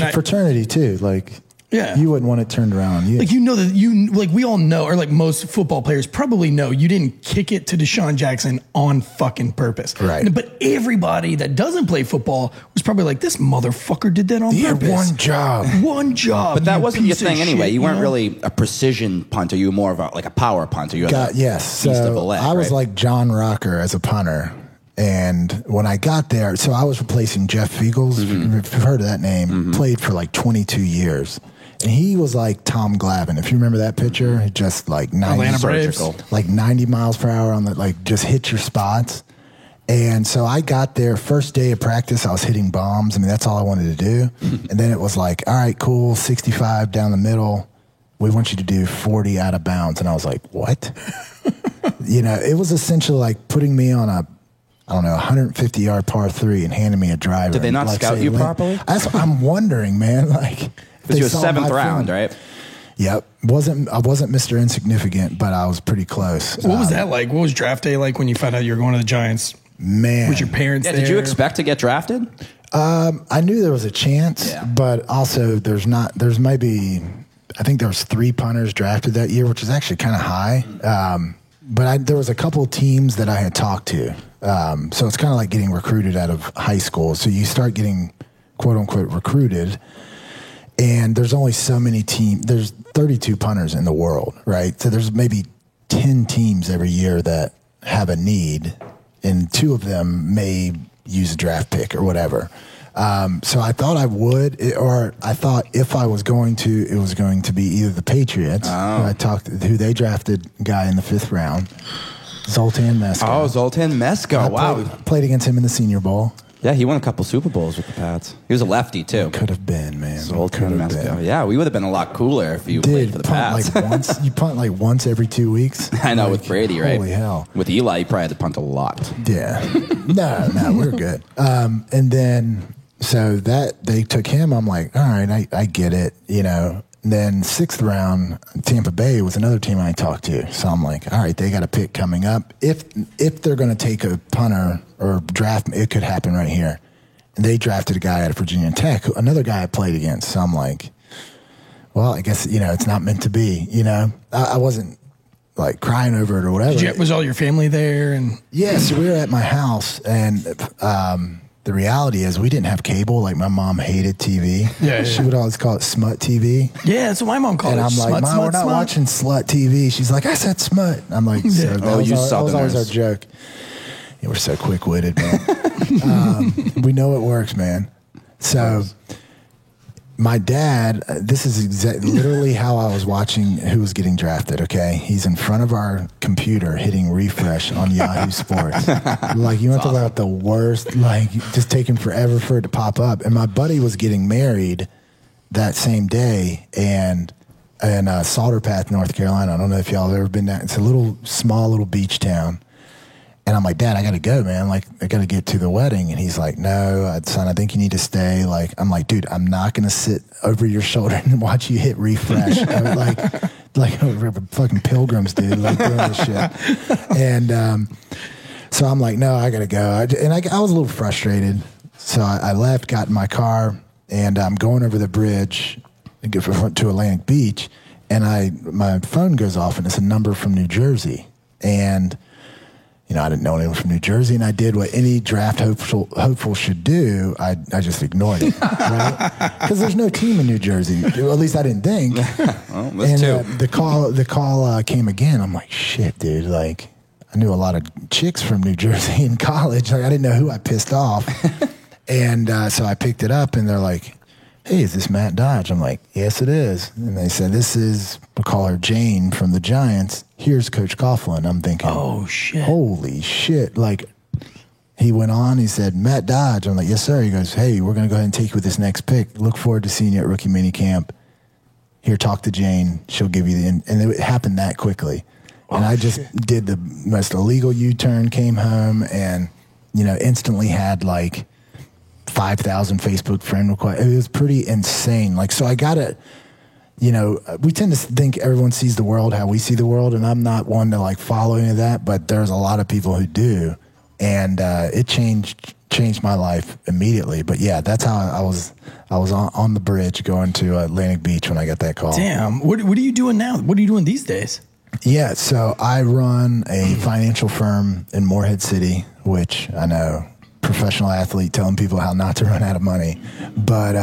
a fraternity too. Like, Yeah. you wouldn't want it turned around on you. Like, that we all know, or like most football players probably know, you didn't kick it to Deshaun Jackson on fucking purpose. Right. But everybody that doesn't play football was probably like, this motherfucker did that on He had purpose. one job. One job. But that you wasn't your piece of thing anyway. shit, You weren't know? really a precision punter. You were more of a power punter. You were Yes. beast of a So leg, I was right? like John Rocker as a punter. And when I got there, so I was replacing Jeff Fiegels. Mm-hmm. If you've heard of that name, played for like 22 years. And he was like Tom Glavine. If you remember that picture, he just like 90, Atlanta Braves. like 90 miles per hour on the, like just hit your spots. And so I got there first day of practice. I was hitting bombs. I mean, that's all I wanted to do. And then it was like, all right, cool. 65 down the middle. We want you to do 40 out of bounds. And I was like, what? It was essentially like putting me on a 150-yard par 3 and handing me a driver. Did they not Like, scout say, you "Lynn," properly? That's what I'm wondering, man. Like, Because you were 7th round, right? Yep. I wasn't Mr. Insignificant, but I was pretty close. What was that like? What was draft day like when you found out you were going to the Giants? Man. Was your parents Yeah. there? Did you expect to get drafted? I knew there was a chance, Yeah. but also I think there was 3 punters drafted that year, which is actually kind of high. But there was a couple of teams that I had talked to. So it's kind of like getting recruited out of high school. So you start getting quote unquote recruited, and there's only so many teams. There's 32 punters in the world, right? So there's maybe 10 teams every year that have a need, and 2 of them may use a draft pick or whatever. So I thought I would, or I thought if I was going to, it was going to be either the Patriots, who they drafted a guy in the 5th round, Zoltan Mesko. Oh, Zoltan Mesko. Wow. Played against him in the Senior Bowl. Yeah, he won a couple Super Bowls with the Pats. He was a lefty, too. Could have been, man. Zoltan Could have Mesko. been. Yeah, we would have been a lot cooler if you played for the Pats. You punt like once every 2 weeks. I know, with Brady, right? Holy hell. With Eli, you probably had to punt a lot. Yeah. No, we're good. And then, so that they took him. I'm like, all right, I get it, And then 6th round, Tampa Bay was another team I talked to. So I'm like, all right, they got a pick coming up. If they're going to take a punter or draft, it could happen right here. And they drafted a guy out of Virginia Tech, another guy I played against. So I'm like, well, I guess, it's not meant to be, I wasn't like crying over it or whatever. Was all your family there? And Yeah, so we were at my house, and the reality is we didn't have cable. Like, my mom hated TV. Yeah. She would always call it smut TV. yeah, that's what my mom called And it. I'm like, Smut, Mom, smut, we're not smut. watching slut TV. She's like, I said smut. I'm like, so that Oh, was you that was always our Southerners. joke. Yeah, we're so quick-witted, man. We know it works, man. So my dad, this is literally how I was watching who was getting drafted, okay? He's in front of our computer hitting refresh on Yahoo Sports. Like, you want to talk about the worst, like, just taking forever for it to pop up. And my buddy was getting married that same day, and in Salter Path, North Carolina. I don't know if y'all have ever been down. It's a small little beach town. And I'm like, Dad, I got to go, man. Like, I got to get to the wedding. And he's like, no, son, I think you need to stay. Like, I'm like, dude, I'm not going to sit over your shoulder and watch you hit refresh. I mean, like fucking pilgrims, dude, like doing this shit. And so I'm like, no, I got to go. I was a little frustrated. So I left, got in my car, and I'm going over the bridge to Atlantic Beach. And my phone goes off, and it's a number from New Jersey. And I didn't know anyone from New Jersey, and I did what any draft hopeful should do. I just ignored it, right? Because there's no team in New Jersey. Well, at least I didn't think. Well, that's two. The call came again. I'm like, shit, dude. Like, I knew a lot of chicks from New Jersey in college. Like, I didn't know who I pissed off, and so I picked it up, and they're like, hey, is this Matt Dodge? I'm like, yes, it is. And they said, this is, we'll call her Jane from the Giants. Here's Coach Coughlin. I'm thinking, Oh, shit. holy shit. Like, he went on, he said, Matt Dodge. I'm like, yes, sir. He goes, hey, we're going to go ahead and take you with this next pick. Look forward to seeing you at rookie minicamp. Here, talk to Jane. She'll give you the, and it happened that quickly. And I just did the most illegal U-turn, came home, and, you know, instantly had like 5,000 Facebook friend requests. It was pretty insane. Like, so I got to, you know, we tend to think everyone sees the world how we see the world, and I'm not one to like follow any of that, but there's a lot of people who do. And it changed my life immediately. But yeah, that's how I was on the bridge going to Atlantic Beach when I got that call. Damn. What are you doing now? What are you doing these days? Yeah, so I run a financial firm in Morehead City, which I know, professional athlete telling people how not to run out of money. But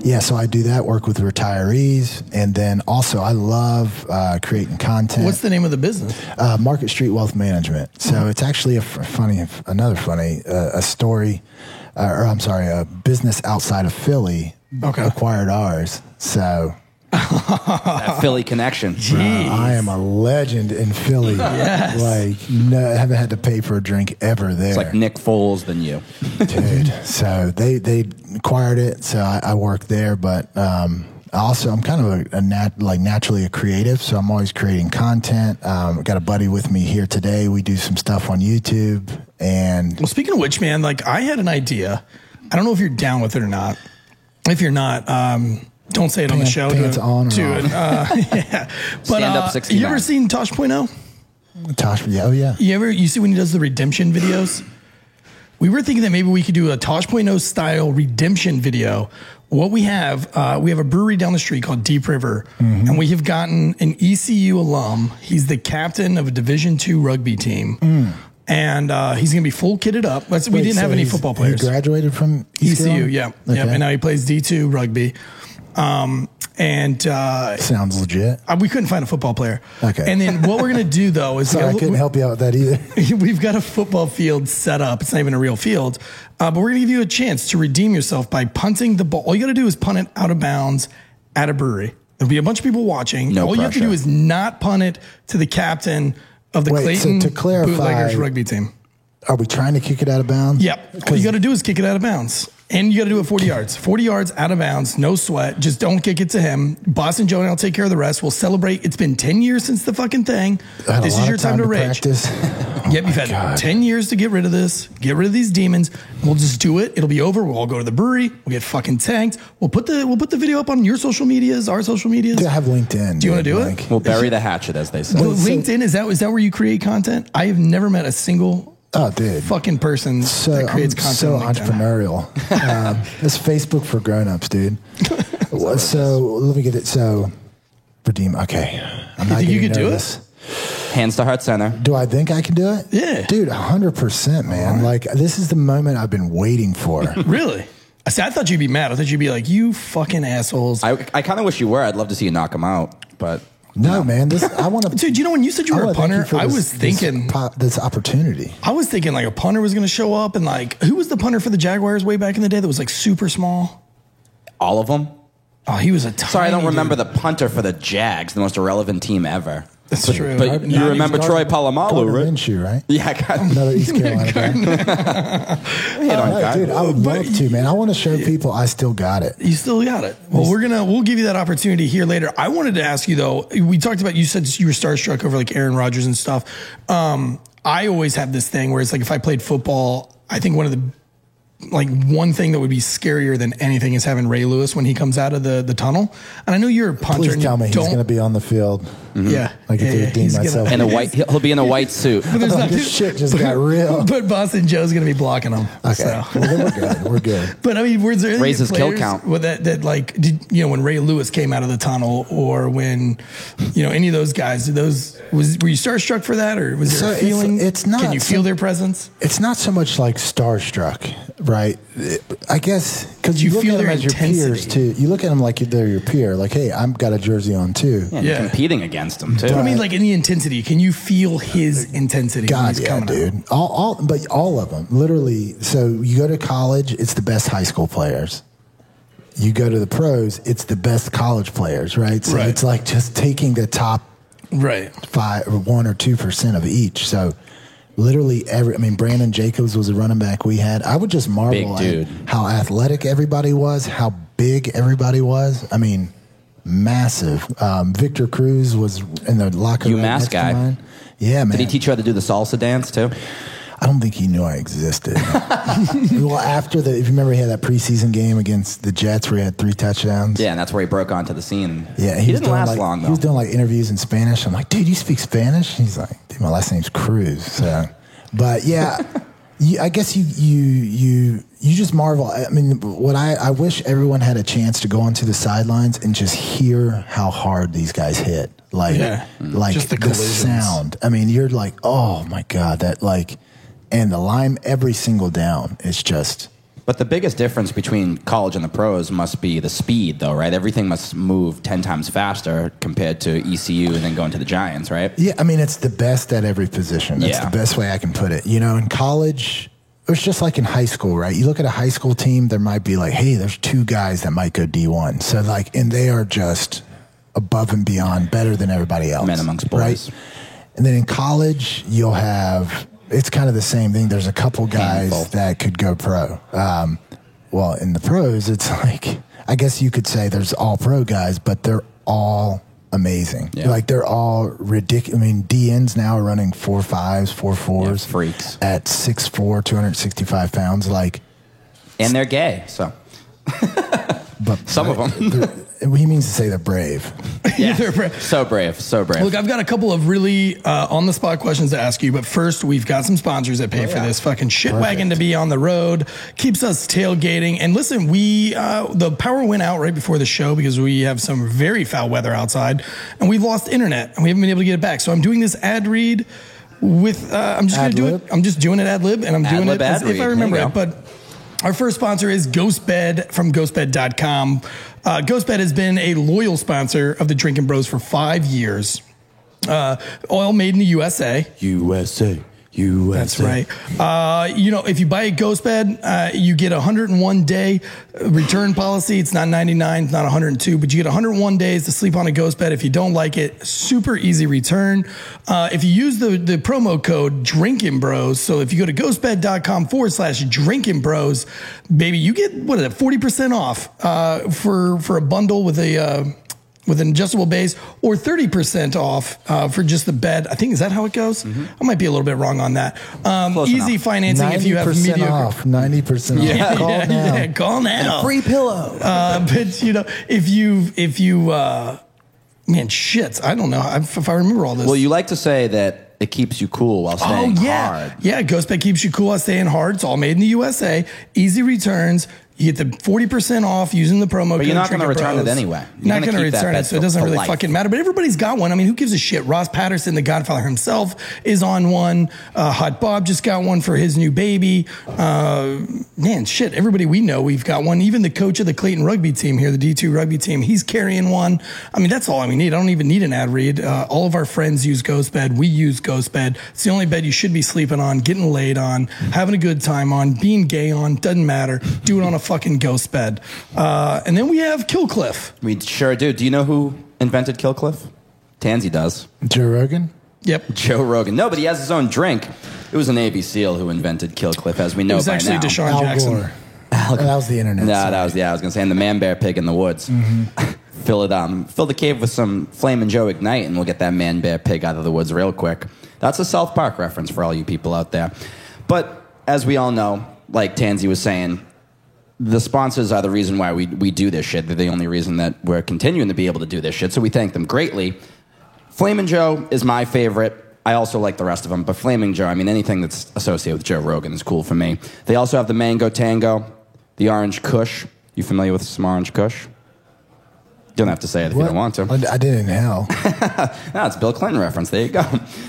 yeah, so I do that, work with retirees. And then also I love creating content. What's the name of the business? Market Street Wealth Management. So it's actually a story, a business outside of Philly acquired ours. So That Philly connection. I am a legend in Philly. Yes. Like, no, I haven't had to pay for a drink ever there. It's like Nick Foles than you. Dude. So they acquired it. So I work there, but also I'm kind of naturally a creative. So I'm always creating content. Got a buddy with me here today. We do some stuff on YouTube. And Well, speaking of which, man, like I had an idea. I don't know if you're down with it or not. If you're not, don't say it on the show. Pants on or off. Yeah. But, Stand up 69. You ever seen Tosh.0? Tosh, yeah, oh yeah. You see when he does the redemption videos? We were thinking that maybe we could do a Tosh.0 style redemption video. What we have a brewery down the street called Deep River, and we have gotten an ECU alum. He's the captain of a Division II rugby team. And he's going to be full kitted up. We didn't have any football players. He graduated from ECU, yeah. Okay. Yep. And now he plays D2 rugby. Sounds legit. We couldn't find a football player. Okay. And then what we're going to do, though, is... Sorry, I couldn't help you out with that either. We've got a football field set up. It's not even a real field. But we're going to give you a chance to redeem yourself by punting the ball. All you got to do is punt it out of bounds at a brewery. There'll be a bunch of people watching. No All you have to pressure. do is not punt it to the captain of the Clayton so to clarify, Bootleggers rugby team. Are we trying to kick it out of bounds? Yep. All you got to do is kick it out of bounds. And you got to do it 40 yards. 40 yards out of bounds, no sweat. Just don't kick it to him. Boston Joe and I'll take care of the rest. We'll celebrate. It's been 10 years since the fucking thing. This is your time to rage. Practice. Yep, you've had 10 years to get rid of this. Get rid of these demons. We'll just do it. It'll be over. We'll all go to the brewery. We'll get fucking tanked. We'll put the video up on your social medias, our social medias. Dude, I have LinkedIn. Do you want to do it? We'll bury the hatchet, as they say. Well, LinkedIn, is that where you create content? I have never met a single fucking person that creates content. So on LinkedIn. entrepreneurial. It's Facebook for grown-ups, dude. So let me get it. So redeem. Okay, I'm not. You think you getting could do nervous. it? Hands to Heart Center. Do I think I can do it? Yeah. Dude, 100%, man. Like, this is the moment I've been waiting for. Really? See, I thought you'd be mad. I thought you'd be like, you fucking assholes. I kind of wish you were. I'd love to see you knock him out, but No, man. I want to. Dude, you know when you said you were a punter, I was thinking this opportunity. I was thinking like a punter was going to show up, and like who was the punter for the Jaguars way back in the day that was like super small? all of them. Oh, he was a tiny Sorry, I don't remember dude. the punter for the Jags, the most irrelevant team ever. That's true. But you remember Troy Polamalu, right? Minshew, right? Yeah, God. Another East Carolina guy. Dude, I would love to, man. I want to show people I still got it. You still got it. Well, we'll give you that opportunity here later. I wanted to ask you though. We talked about, you said you were starstruck over like Aaron Rodgers and stuff. I always have this thing where it's like if I played football, I think one thing that would be scarier than anything is having Ray Lewis when he comes out of the tunnel. And I know you're a punter. Please and tell me he's don't- going to be on the field. Yeah. Like if yeah, I deem he's myself. In a white, he'll be in a white suit. This shit just got real. But Boston Joe's going to be blocking him. Okay. So. Well, then we're good. We're good. But I mean, was there any Raise his kill players count. with that like, did, when Ray Lewis came out of the tunnel, or when, any of those guys, were you starstruck for that, or was there a So feeling? it's not Can you feel their presence? It's not so much like starstruck, right? I guess because you You look feel at them their as your peers intensity. too. You look at them like they're your peer. Like, hey, I've got a jersey on too. Yeah, Yeah. You're competing against him too. But I mean, like in the intensity, can you feel his intensity when God, he's yeah, coming dude. out? All of them, literally. So you go to college, it's the best high school players. you go to the pros, it's the best college players, right? So Right. it's like just taking the top Right. 1 or 2% of each. So literally Brandon Jacobs was a running back we had. I would just marvel Big dude. at how athletic everybody was, how big everybody was. I mean, massive. Victor Cruz was in the locker room. UMass next to guy. mine. Yeah, man. Did he teach you how to do the salsa dance too? I don't think he knew I existed. Well, if you remember, he had that preseason game against the Jets where he had 3 touchdowns. Yeah, and that's where he broke onto the scene. Yeah, he was didn't doing, last like, long He though. was doing like interviews in Spanish. I'm like, dude, you speak Spanish? He's like, dude, my last name's Cruz. So, but yeah, I guess you just marvel. I mean, what I wish everyone had a chance to go onto the sidelines and just hear how hard these guys hit. Like Just the the collisions. sound. I mean, you're like, oh my God, that like, and the line every single down is just. But the biggest difference between college and the pros must be the speed, though, right? Everything must move 10 times faster compared to ECU and then going to the Giants, right? Yeah, I mean, it's the best at every position. That's Yeah. the best way I can put it. You know, in college, it's just like in high school, right? You look at a high school team, there might be like, hey, there's 2 guys that might go D1. So, like, and they are just above and beyond, better than everybody else. Men amongst boys. Right? And then in college, you'll have, it's kind of the same thing. There's a couple guys Handful. that could go pro. Well, in the pros, it's like, I guess you could say there's all pro guys, but they're all amazing. Yeah. Like they're all ridiculous. I mean, DNs now are running 4.5s, 4.4s. Yeah, freaks. At 6'4", 265 pounds. Like, And they're gay, so. but Some of them. He means to say they're brave. Yeah. They're brave. So brave, so brave. Look, I've got a couple of really on-the-spot questions to ask you, but first, we've got some sponsors that pay for this fucking shit wagon to be on the road, keeps us tailgating. And listen, the power went out right before the show because we have some very foul weather outside, and we've lost internet, and we haven't been able to get it back. So I'm doing this ad read with, I'm just going to do it. Ad-lib? I'm just doing it ad lib, and I'm doing Ad-lib it as ad if I read. remember There you it. But our first sponsor is GhostBed from ghostbed.com. GhostBed has been a loyal sponsor of the Drinking Bros for 5 years. Oil made in the USA. USA. That's right. If you buy a GhostBed, you get a 101-day return policy. It's not 99, it's not 102, but you get 101 days to sleep on a GhostBed. If you don't like it, super easy return. If you use the promo code Drinkin' Bros, so if you go to ghostbed.com/Drinkin' Bros, baby, you get 40% off for a bundle with with an adjustable base, or 30% off for just the bed. I think, is that how it goes? I might be a little bit wrong on that. Easy enough. financing if you have 90% mediocre. off. 90% off. Call now. Call now. Free pillow. But if you man, shit, I don't know if I remember all this. Well, you like to say that it keeps you cool while staying hard. Yeah, GhostBed keeps you cool while staying hard. It's all made in the USA. Easy returns. You get the 40% off using the promo code. But you're not going to Drinkin' return Bros. it anyway. You're Not gonna going to keep that return it, bed so it doesn't for really life. fucking matter. But everybody's got one. I mean, who gives a shit? Ross Patterson, the Godfather himself, is on one. Hot Bob just got one for his new baby. Man, shit, everybody we know, we've got one. Even the coach of the Clayton rugby team here, the D2 rugby team, he's carrying one. I mean, that's all we need. I don't even need an ad read. All of our friends use GhostBed. We use GhostBed. It's the only bed you should be sleeping on, getting laid on, having a good time on, being gay on, doesn't matter. Do it on a fucking GhostBed. And then we have Killcliff. We sure do. Do you know who invented Killcliff? Tansy does. Joe Rogan? Yep. Joe Rogan. No, but he has his own drink. It was a Navy SEAL who invented Killcliff, as we know It was by actually now. Deshaun Al Jackson. Gore. That was the internet. No, sorry. that was I was gonna say, and the man bear pig in the woods. Fill the cave with some Flamin' Joe Ignite, and we'll get that man bear pig out of the woods real quick. That's a South Park reference for all you people out there. But as we all know, like Tansy was saying, the sponsors are the reason why we do this shit. They're the only reason that we're continuing to be able to do this shit. So we thank them greatly. Flamin' Joe is my favorite. I also like the rest of them, but Flaming Joe, I mean, anything that's associated with Joe Rogan is cool for me. They also have the Mango Tango, the Orange Kush. You familiar with some Orange Kush? You don't have to say it if you don't want to. I did in hell. No, it's a Bill Clinton reference. There you go.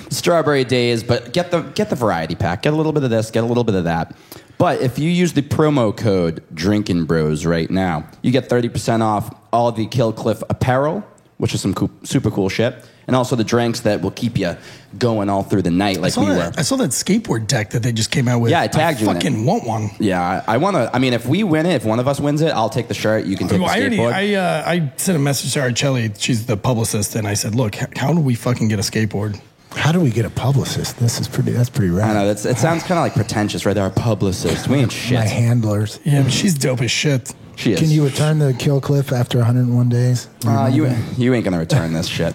Strawberry Days, but get the variety pack. Get a little bit of this, get a little bit of that. But if you use the promo code Drinkin' Bros right now, you get 30% off all the Killcliff apparel, which is some super cool shit. And also the drinks that will keep you going all through the night like we were. I saw that skateboard deck that they just came out with. Yeah, I tagged you in it. fucking want one. Yeah, I want to. I mean, if we win it, if one of us wins it, I'll take the shirt. You can take the skateboard. I sent a message to Arcelli. She's the publicist, and I said, "Look, how do we fucking get a skateboard?" How do we get a publicist? That's pretty rad. I know, it sounds kind of like pretentious, right? They're a publicist. We ain't shit. My handlers. Yeah, but she's dope as shit. She is. Can you return the Kill Cliff after 101 days? You ain't going to return this shit.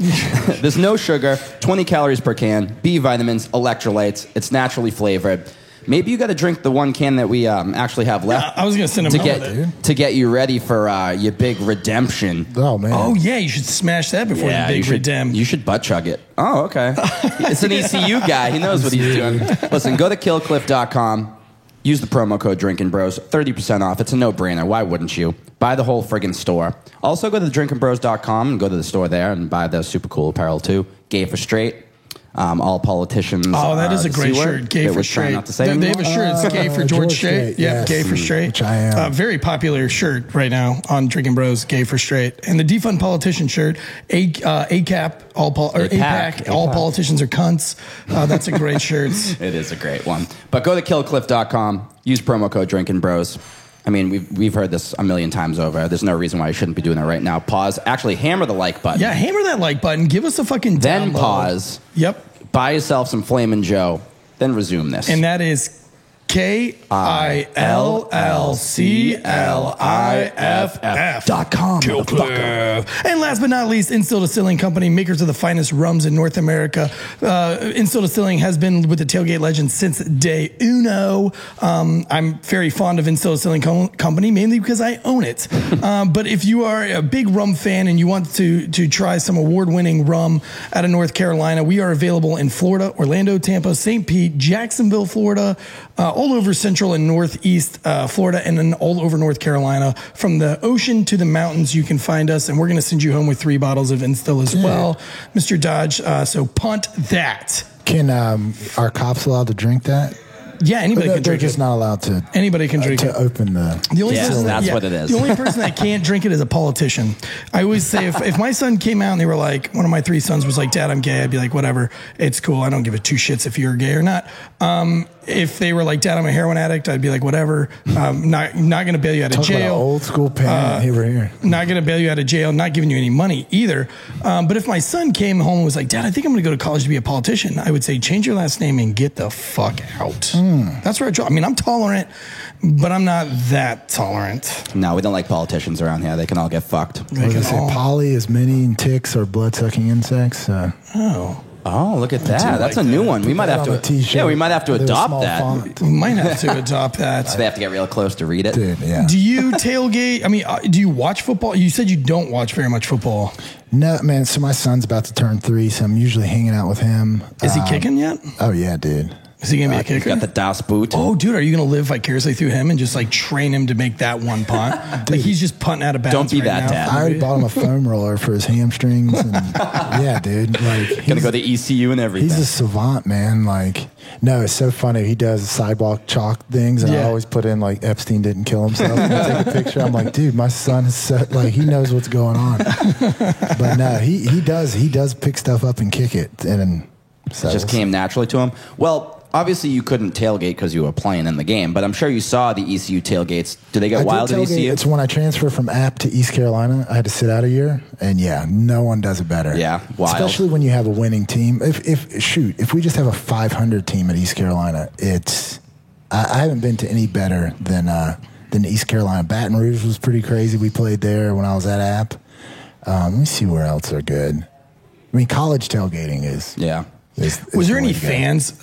There's no sugar, 20 calories per can, B vitamins, electrolytes. It's naturally flavored. Maybe you got to drink the one can that we actually have left. I was going to send him to get you ready for your big redemption. Oh, man. Oh, yeah, you should smash that before the big redemption. You should butt chug it. Oh, okay. It's an ECU guy. He knows what he's doing. Listen, go to killcliff.com. Use the promo code Drinkin' Bros, 30% off. It's a no-brainer. Why wouldn't you? Buy the whole friggin' store. Also, go to drinkinbros.com and go to the store there and buy the super cool apparel, too. Gay for straight. All politicians. Oh, that is a great shirt. Gay for straight. Not to say they have a shirt. It's gay for George Strait. Yeah, yes. Gay for straight. Which I am. Very popular shirt right now on Drinkin' Bros. Gay for straight, and the defund politician shirt. ACAP. APAC. All politicians are cunts. That's a great shirt. It is a great one. But go to killcliff.com. Use promo code Drinkin' Bros. I mean, we've heard this a million times over. There's no reason why you shouldn't be doing it right now. Pause. Actually, hammer the like button. Yeah, hammer that like button. Give us a fucking Then download. pause. Yep. Buy yourself some Flamin' Joe. Then resume this. And that is KILLCLIFF.com. Kill Cliff. And last but not least, Instill Distilling Company, makers of the finest rums in North America. Instill Distilling has been with the Tailgate Legends since day uno. I'm very fond of Instill Distilling Company, mainly because I own it. But if you are a big rum fan and you want to try some award-winning rum out of North Carolina, we are available in Florida, Orlando, Tampa, St. Pete, Jacksonville, Florida, all over Central and Northeast Florida, and then all over North Carolina. From the ocean to the mountains, you can find us, and we're going to send you home with 3 bottles of Instill as well, Mr. Dodge. So punt that. Can are cops allowed to drink that? Yeah, anybody can drink They're just it. not allowed to. Anybody can drink to it. open the. only person that's what it is. The only person that can't drink it is a politician. I always say if my son came out and they were like, one of my 3 sons was like, "Dad, I'm gay," I'd be like, "Whatever, it's cool. I don't give a 2 shits if you're gay or not." If they were like, "Dad, I'm a heroin addict," I'd be like, "Whatever. Not going to bail you out of Talk about an jail." old school parent here. Not going to bail you out of jail. Not giving you any money either. But if my son came home and was like, "Dad, I think I'm going to go to college to be a politician," I would say, "Change your last name and get the fuck out." That's where I draw. I mean, I'm tolerant, but I'm not that tolerant. No, we don't like politicians around here. They can all get fucked. What does it say? Poly is many ticks or blood-sucking insects. Oh, look at that. That's like a new that. one. We might have on to. a t-shirt. Yeah, we might have to With a adopt small that. font. We might have to adopt that. So they have to get real close to read it. Dude, yeah. Do you tailgate? I mean, do you watch football? You said you don't watch very much football. No, man. So my son's about to turn 3, so I'm usually hanging out with him. Is he kicking yet? Oh yeah, dude. Is he going to be a kicker? Got the Das Boot. Oh, dude, are you going to live vicariously through him and just like train him to make that one punt? Like he's just punting out of bounds. Don't be right that now. dad. I already bought him a foam roller for his hamstrings. And, yeah, dude. Like Gonna go to ECU and everything. he's a savant, man. Like, no, it's so funny. He does sidewalk chalk things, and I Yeah. always put in like Epstein didn't kill himself. And I take a picture. I'm like, dude, my son is so, like he knows what's going on. But no, he does pick stuff up and kick it, and so It just came naturally to him. Well, obviously you couldn't tailgate because you were playing in the game, but I'm sure you saw the ECU tailgates. Did they get wild at ECU? It's when I transferred from App to East Carolina. I had to sit out a year, and yeah, no one does it better. Yeah, wild. Especially when you have a winning team. If we just have a 500 team at East Carolina, I haven't been to any better than East Carolina. Baton Rouge was pretty crazy. We played there when I was at App. Let me see where else are good. I mean, college tailgating is. Yeah. Was there any fans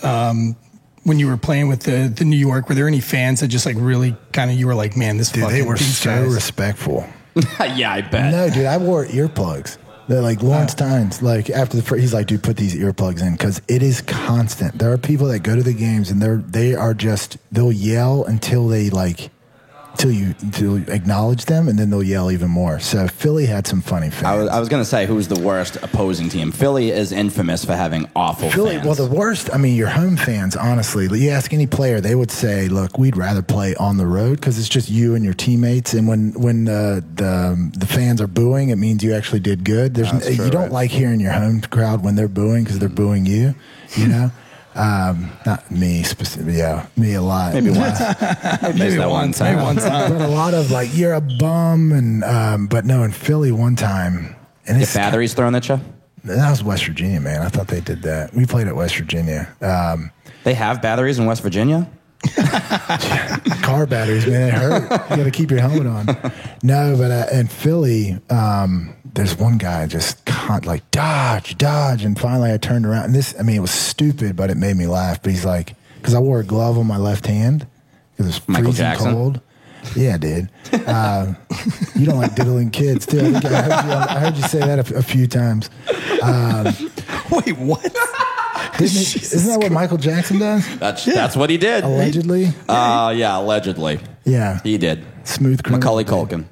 when you were playing with the New York? Were there any fans that just like really kind of you were like, man, this Dude, fucking they were these so guys. respectful. Yeah, I bet. No, dude, I wore earplugs. They're like Lawrence Tynes. Like after he's like, dude, put these earplugs in because it is constant. There are people that go to the games and they'll yell until until you acknowledge them, and then they'll yell even more. So Philly had some funny fans. I was going to say, who's the worst opposing team? Philly is infamous for having awful Philly, fans. well, the worst, I mean, your home fans, honestly, you ask any player, they would say, look, we'd rather play on the road because it's just you and your teammates. And when the fans are booing, it means you actually did good. You don't like hearing your home crowd when they're booing because they're booing you, you know? Not me specifically, yeah, me a lot. Maybe once. Maybe one time. But a lot of like, you're a bum. And but no, in Philly one time. And Get batteries thrown at you? That was West Virginia, man. I thought they did that. We played at West Virginia. They have batteries in West Virginia? Car batteries, man. It hurt. You got to keep your helmet on. No, but in Philly, there's one guy just like dodge. And finally I turned around. And it was stupid, but it made me laugh. But he's like, because I wore a glove on my left hand because it's Michael freezing Jackson? cold. Yeah, dude. You don't like diddling kids, too. I heard you say that a few times. Wait, what? Isn't that what Michael Jackson does? That's what he did. Allegedly? Yeah, allegedly. Yeah. He did. Smooth criminal. Macaulay Culkin.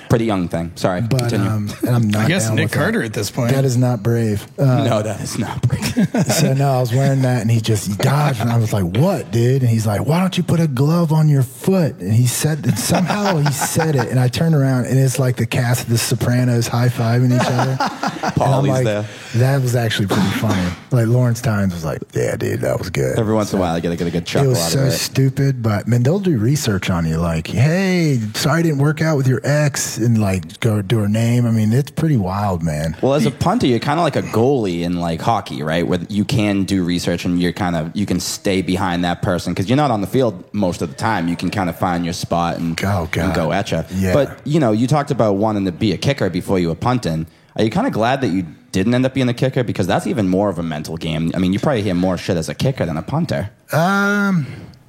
Pretty young thing. Sorry. But Continue. and I'm not. I guess down Nick with Carter that. at this point. That is not brave. No, that is not. So no, I was wearing that, and he dodged, and I was like, "What, dude?" And he's like, "Why don't you put a glove on your foot?" And he said that somehow he said it, and I turned around, and it's like the cast of The Sopranos high-fiving each other. Paulie's like, there. That was actually pretty funny. Like Lawrence Tynes was like, "Yeah, dude, that was good." Every once in a while, I get a good It chuckle was out so of it. stupid, but man, they'll do research on you. Like, hey, sorry I didn't work out with your ex, and like go do her name. I mean, it's pretty wild, man. Well, as a punter, you're kind of like a goalie in like hockey, right? Where you can do research and you can stay behind that person because you're not on the field most of the time. You can kind of find your spot and go at you. Yeah. But you talked about wanting to be a kicker before you were punting. Are you kind of glad that you didn't end up being a kicker because that's even more of a mental game? I mean, you probably hear more shit as a kicker than a punter.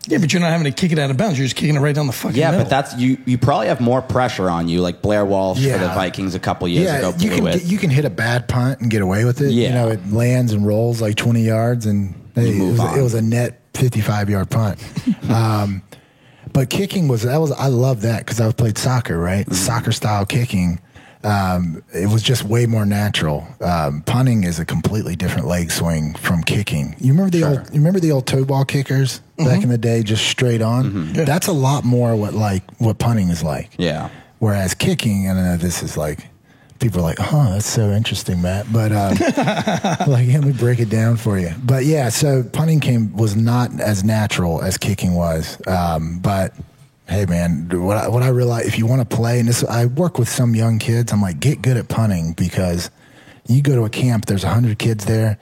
Yeah, but you're not having to kick it out of bounds. You're just kicking it right down the fucking middle. But that's you probably have more pressure on you, like Blair Walsh for the Vikings a couple years ago. You can hit a bad punt and get away with it. Yeah. It lands and rolls like 20 yards, and it was a net 55-yard punt. But kicking I love that because I played soccer, right? Mm-hmm. Soccer style kicking. It was just way more natural. Punting is a completely different leg swing from kicking. You remember the old toe ball kickers back in the day, just straight on? Mm-hmm. Yeah. That's a lot more what punting is like. Yeah. Whereas kicking, I don't know, this is like, people are like, that's so interesting, Matt. But like, let me break it down for you. But yeah, so punting was not as natural as kicking was. But hey, man, what I realize, if you want to play, and I work with some young kids, I'm like, get good at punting because you go to a camp, there's 100 kids there,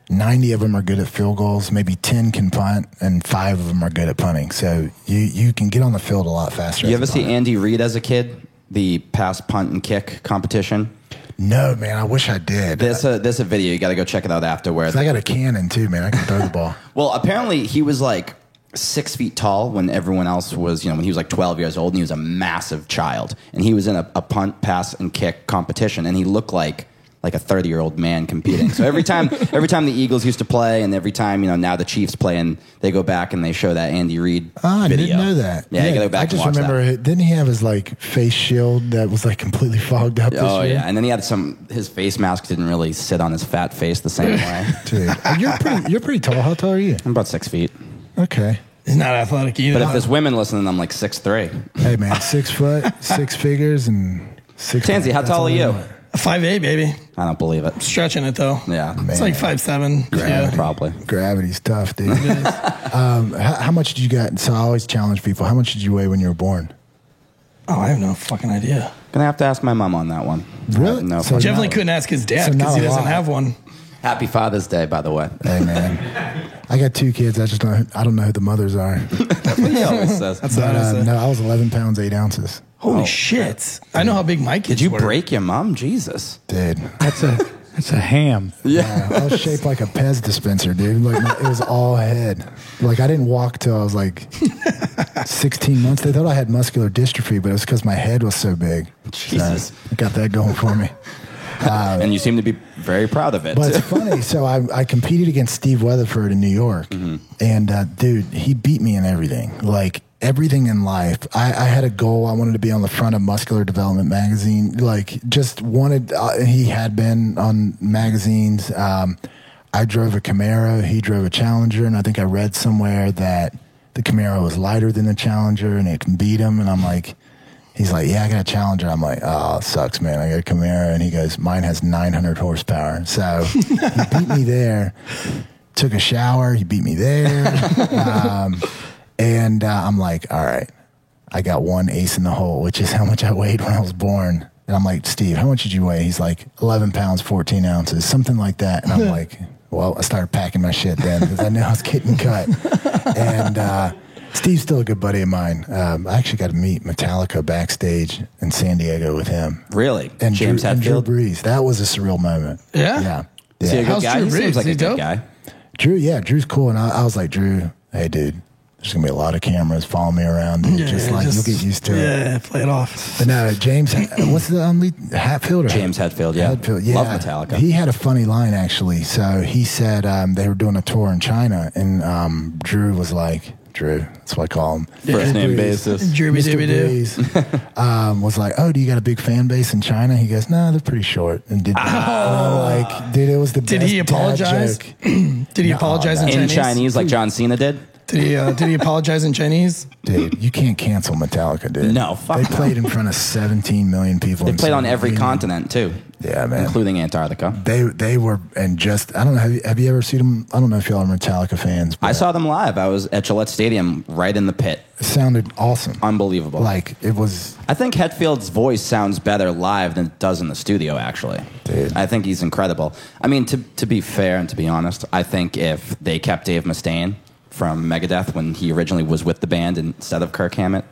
90 of them are good at field goals, maybe 10 can punt, and 5 of them are good at punting. So you can get on the field a lot faster. You ever see Andy Reid as a kid? The pass, punt, and kick competition? No, man, I wish I did. There's a video. You got to go check it out afterwards. I got a cannon, too, man. I can throw the ball. Well, apparently he was like 6 feet tall when everyone else was, when he was like 12 years old, and he was a massive child. And he was in a punt, pass, and kick competition, and he looked like a 30-year-old man competing. So every time the Eagles used to play, and every time now the Chiefs play, and they go back and they show that Andy Reid video. I didn't know that. Yeah, you gotta go back. I just and watch remember that. Didn't he have his like face shield that was like completely fogged up? Oh yeah, and then he had his face mask didn't really sit on his fat face the same way. Dude, you're pretty tall. How tall are you? I'm about 6 feet. Okay. He's not athletic either. But if there's women listening, I'm like 6'3". Hey man, 6 foot, 6 figures, and 6. Tansy, how tall are you? 5'8", baby. I don't believe it. Stretching it though. Yeah, it's like 5'7". Yeah, probably. Gravity's tough, dude. How much did you get? So I always challenge people. How much did you weigh when you were born? Oh, I have no fucking idea. Gonna have to ask my mom on that one. Really? No. So Definitely couldn't ask his dad because he doesn't have one. Happy Father's Day, by the way. Hey man, I got 2 kids. I don't know who the mothers are. That's what he always says. That's what I said. No, I was 11 pounds 8 ounces. Holy shit! I know how big my kids Did you were. break your mom? Jesus, Dude. That's a ham. Yeah, I was shaped like a Pez dispenser, dude. Like it was all head. Like I didn't walk till I was like 16 months. They thought I had muscular dystrophy, but it was because my head was so big. Jesus. So I got that going for me. And you seem to be very proud of it. But it's funny. So I competed against Steve Weatherford in New York, and dude, he beat me in everything. Like everything in life. I had a goal. I wanted to be on the front of Muscular Development magazine. Like, just wanted. He had been on magazines. I drove a Camaro. He drove a Challenger, and I think I read somewhere that the Camaro was lighter than the Challenger, and it can beat him. And I'm like, he's like, yeah, I got a Challenger. I'm like, oh, sucks, man. I got a Camaro, and he goes, mine has 900 horsepower. So he beat me there. Took a shower. He beat me there. And I'm like, all right, I got one ace in the hole, which is how much I weighed when I was born. And I'm like, Steve, how much did you weigh? He's like, 11 pounds, 14 ounces, something like that. And I'm like, well, I started packing my shit then because I knew I was getting cut. And Steve's still a good buddy of mine. I actually got to meet Metallica backstage in San Diego with him. Really? And James Drew Hetfield? Brees. That was a surreal moment. Yeah? Yeah. Is he a good How's guy? Drew He seems Brees? like a Is he good dope? guy. Drew's cool. And I was like, Drew, hey, dude, there's going to be a lot of cameras following me around. Dude. You'll get used to it. Yeah, play it off. But no, James, what's the lead? Hatfield? Or James Hetfield, yeah. Hetfield, yeah. Love Metallica. He had a funny line, actually. So he said they were doing a tour in China, and Drew was like, Drew, that's what I call him. First name Brees. basis. Drooby Mr. dooby doo. Brees, was like, oh, do you got a big fan base in China? He goes, no, they're pretty short. And did like, dude, it was the Did best he dad apologize? joke. Did he apologize in In Chinese? Chinese, like John Cena did? Did he apologize in Chinese? Dude, you can't cancel Metallica, dude. No, fuck They no. played in front of 17 million people. They in played on Soviet every Union. continent, too. Yeah, man. Including Antarctica. They were, and just, I don't know, have you ever seen them? I don't know if y'all are Metallica fans. But I saw them live. I was at Gillette Stadium right in the pit. it sounded awesome. Unbelievable. Like, it was, I think Hetfield's voice sounds better live than it does in the studio, actually. Dude. I think he's incredible. I mean, to be fair and to be honest, I think if they kept Dave Mustaine from Megadeth when he originally was with the band instead of Kirk Hammett,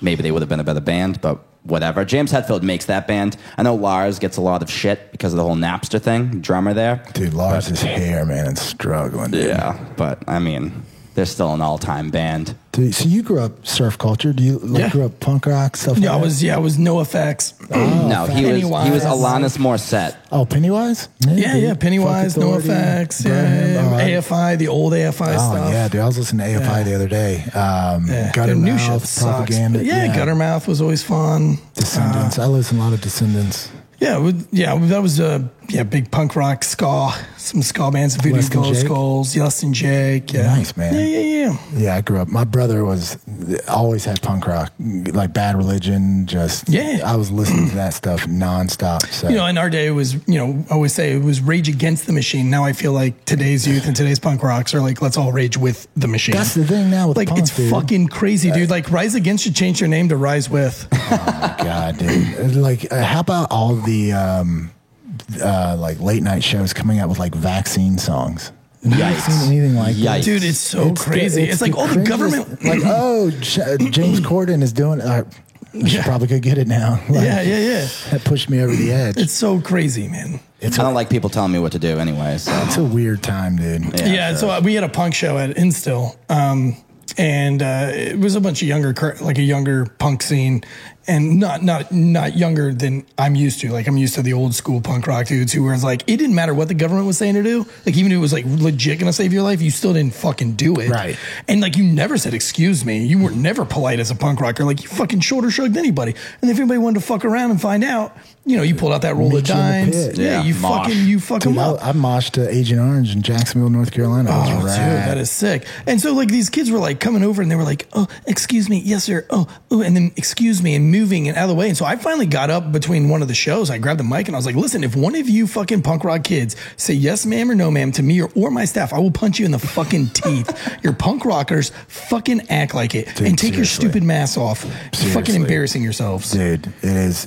maybe they would have been a better band, but whatever. James Hetfield makes that band. I know Lars gets a lot of shit because of the whole Napster thing, drummer there. dude, Lars' hair, man, is struggling. Dude. Yeah, but I mean, they're still an all-time band. Dude, so you grew up surf culture? Do you Yeah. grew up punk rock stuff? Yeah, like that? I was NoFX. No, he was Pennywise. Alanis Morissette. Oh, Pennywise? Yeah, dude. yeah, Pennywise, Funk Authority, NoFX, Graham, AFI, the old AFI Oh, stuff. yeah, dude. I was listening to AFI the other day. Yeah, Gutter their new Mouth, shit sucks. Propaganda. But yeah, Guttermouth was always fun. Descendants. I listened to a lot of Descendants. Yeah, that was big punk rock ska, some ska bands, Voodoo Less Than Ghost Jake? Skulls, Less Than Jake. Yeah. Nice, man. Yeah. Yeah, I grew up. My brother always had punk rock, like Bad Religion. I was listening to that stuff nonstop. So. You know, in our day, it was, I always say it was Rage Against the Machine. Now I feel like today's youth and today's punk rocks are like, let's all rage with the machine. That's the thing now with like, punk, it's dude. fucking crazy, dude. Like, Rise Against should change their name to Rise With. Oh my god, dude! Like, how about all the like late night shows coming out with like vaccine songs? Have you ever Yikes. seen anything like that? Yikes. Dude, it's so crazy. It's like all the cringiest- government. like, oh, James Corden is doing. Probably could get it now. Like, Yeah. That pushed me over the edge. It's so crazy, man. I don't like people telling me what to do anyway, so. It's a weird time, dude. Yeah, so we had a punk show at Instill, and it was a bunch of younger punk scene, and not younger than I'm used to. Like, I'm used to the old school punk rock dudes who were like, it didn't matter what the government was saying to do. Like, even if it was like legit gonna save your life, you still didn't fucking do it. Right. And like, you never said excuse me. You were never polite as a punk rocker. Like, you fucking shoulder shrugged anybody. And if anybody wanted to fuck around and find out, you pulled out that roll of Meet you in the dimes. pit. Yeah, you mosh. fuck Dude, them up. I moshed to Agent Orange in Jacksonville, North Carolina. It was Oh, dude, rad. that is sick. And so, like, these kids were like coming over and they were like, oh, excuse me, yes, sir. Oh, and then excuse me, and moving and out of the way. And so I finally got up between one of the shows. I grabbed the mic and I was like, listen, if one of you fucking punk rock kids say yes, ma'am, or no, ma'am to me or my staff, I will punch you in the fucking teeth. You're punk rockers. Fucking act like it. Dude, and take your seriously. stupid masks off. You're fucking Seriously. embarrassing yourselves. Dude, it is.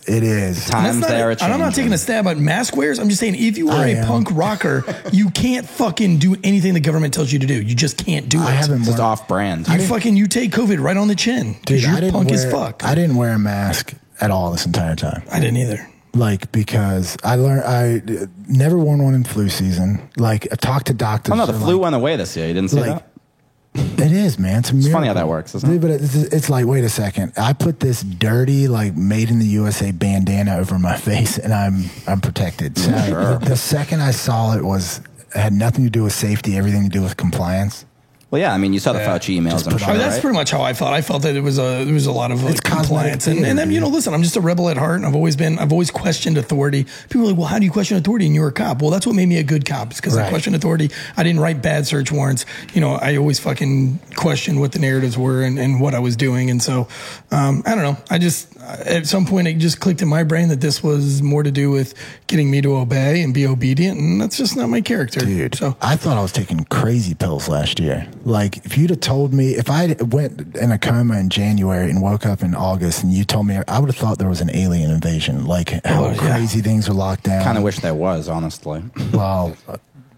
Times And that's there are not, and I'm not changing. taking a stab at mask wearers. I'm just saying, if you are I a am. punk rocker, you can't fucking do anything the government tells you to do. You just can't do it. I haven't Just worn, off-brand. You take COVID right on the chin dude, because I you're didn't punk wear, as fuck. I didn't wear a mask at all this entire time. I didn't either. Like, because I never worn one in flu season. Like, I talked to doctors. Oh, no, the they're flu like, went away this year. You didn't see like, that? It is, man. It's a miracle. funny how that works, isn't it? Dude, but it's like, wait a second. I put this dirty, like, made in the USA bandana over my face, and I'm protected. So the second I saw it had nothing to do with safety, everything to do with compliance. Well, yeah, I mean, you saw the Fauci emails, I'm sure, That's right? pretty much how I felt. I felt that there was a lot of It's compliance, cosmetic and then theater, listen, I'm just a rebel at heart, and I've always questioned authority. People are like, well, how do you question authority? And you're a cop. Well, that's what made me a good cop, because I Right. questioned authority. I didn't write bad search warrants. I always fucking questioned what the narratives were and what I was doing, and so I don't know. I just at some point it just clicked in my brain that this was more to do with getting me to obey and be obedient, and that's just not my character, Dude, So I thought I was taking crazy pills last year. Like, if you'd have told me, if I went in a coma in January and woke up in August and you told me, I would have thought there was an alien invasion. Like, how yeah. crazy things are locked down. Kind of wish there was, honestly. Well,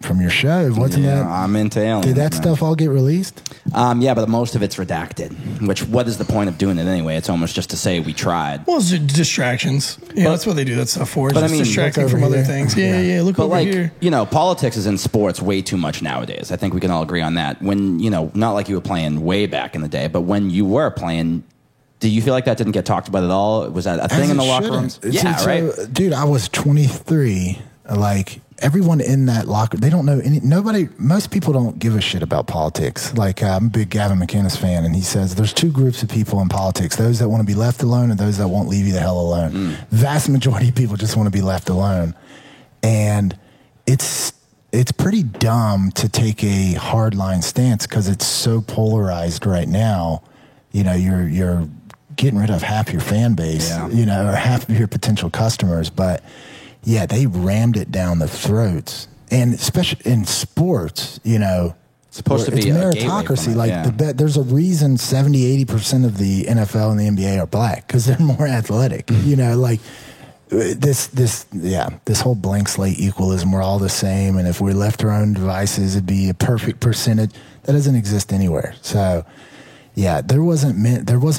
from your show, wasn't Yeah, that? I'm into aliens. Did that man. stuff all get released? Yeah, but most of it's redacted. Which, what is the point of doing it anyway? It's almost just to say we tried. well, it's distractions. Yeah, that's what they do that stuff for. But Just I mean, distracting look from over other here. things. Yeah. Look But over like, here. politics is in sports way too much nowadays. I think we can all agree on that. When, not like you were playing way back in the day, but when you were playing, do you feel like that didn't get talked about at all? Was that a thing As in the it locker shouldn't. rooms? Yeah, right. Dude, I was 23. Like, everyone in that locker, they don't know most people don't give a shit about politics. Like, I'm a big Gavin McInnes fan, and he says there's two groups of people in politics: those that want to be left alone and those that won't leave you the hell alone. Vast majority of people just want to be left alone, and it's pretty dumb to take a hardline stance because it's so polarized right now. You're getting rid of half your fan base, or half of your potential customers, but yeah, they rammed it down the throats, and especially in sports, it's supposed to be it's a gateway meritocracy. from it, Like, yeah. there's a reason 70-80% of the NFL and the NBA are black, because they're more athletic. This whole blank slate equalism, we're all the same, and if we left our own devices, it'd be a perfect percentage. That doesn't exist anywhere. So, yeah, there wasn't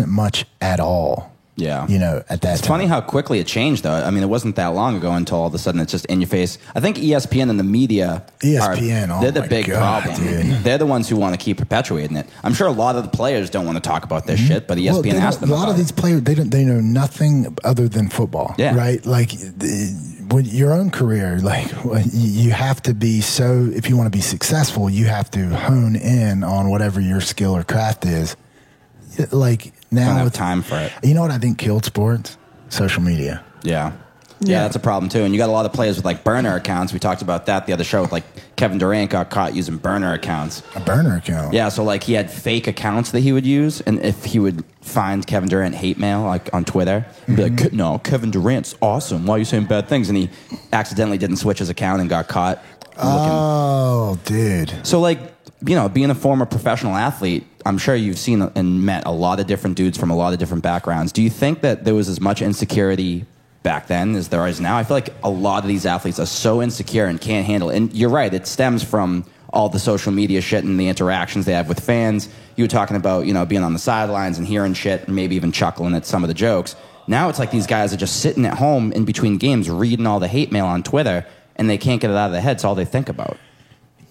much at all. Yeah. At that It's time. funny how quickly it changed, though. I mean, it wasn't that long ago until all of a sudden it's just in your face. I think ESPN and the media ESPN, they're the my big God, problem. dude. They're the ones who want to keep perpetuating it. I'm sure a lot of the players don't want to talk about this shit, but ESPN asked them a lot about of these it. players, they know nothing other than football. Yeah. Right? Like, with your own career, like, you have to be if you want to be successful, you have to hone in on whatever your skill or craft is. Like, now Don't have with time for it. You know what I think killed sports? Social media. Yeah, that's a problem too. And you got a lot of players with like burner accounts. We talked about that the other show. With like Kevin Durant got caught using burner accounts. A burner account. Yeah, so like he had fake accounts that he would use, and if he would find Kevin Durant hate mail like on Twitter, he'd be like, "No, Kevin Durant's awesome. Why are you saying bad things?" And he accidentally didn't switch his account and got caught. Oh, dude. So like, being a former professional athlete, I'm sure you've seen and met a lot of different dudes from a lot of different backgrounds. Do you think that there was as much insecurity back then as there is now? I feel like a lot of these athletes are so insecure and can't handle it. And you're right, it stems from all the social media shit and the interactions they have with fans. You were talking about, being on the sidelines and hearing shit and maybe even chuckling at some of the jokes. Now it's like these guys are just sitting at home in between games reading all the hate mail on Twitter, and they can't get it out of their head. It's all they think about.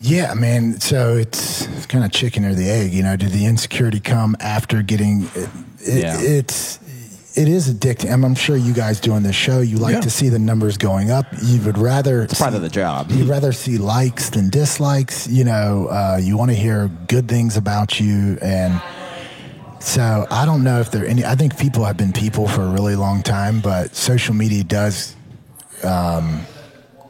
Yeah, man. So it's kind of chicken or the egg, Did the insecurity come after getting it is addicting. I'm sure you guys doing this show, you like to see the numbers going up. You would rather It's part of the job. You'd rather see likes than dislikes. You want to hear good things about you, and so I don't know if there are any. I think people have been people for a really long time, but social media does.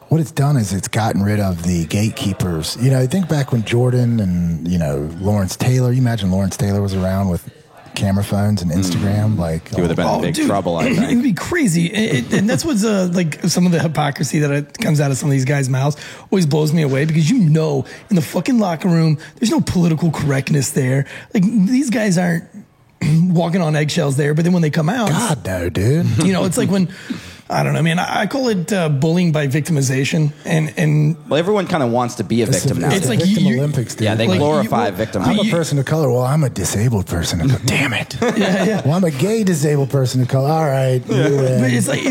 What it's done is it's gotten rid of the gatekeepers. Think back when Jordan and, Lawrence Taylor, you imagine Lawrence Taylor was around with camera phones and Instagram. Like, He would have been in big trouble, I It would think. be crazy. And that's what's like some of the hypocrisy that comes out of some of these guys' mouths always blows me away, because in the fucking locker room, there's no political correctness there. Like, these guys aren't walking on eggshells there, but then when they come out, God, no, dude. it's like when, I don't know, man, I call it bullying by victimization. And Well, everyone kind of wants to be a victim now. It's like Victim you- Olympics, dude. Yeah, they like, glorify you- victim. I'm a person of color. Well, I'm a disabled person of color. Damn it. yeah. Well, I'm a gay disabled person of color. All right. You win. But it's like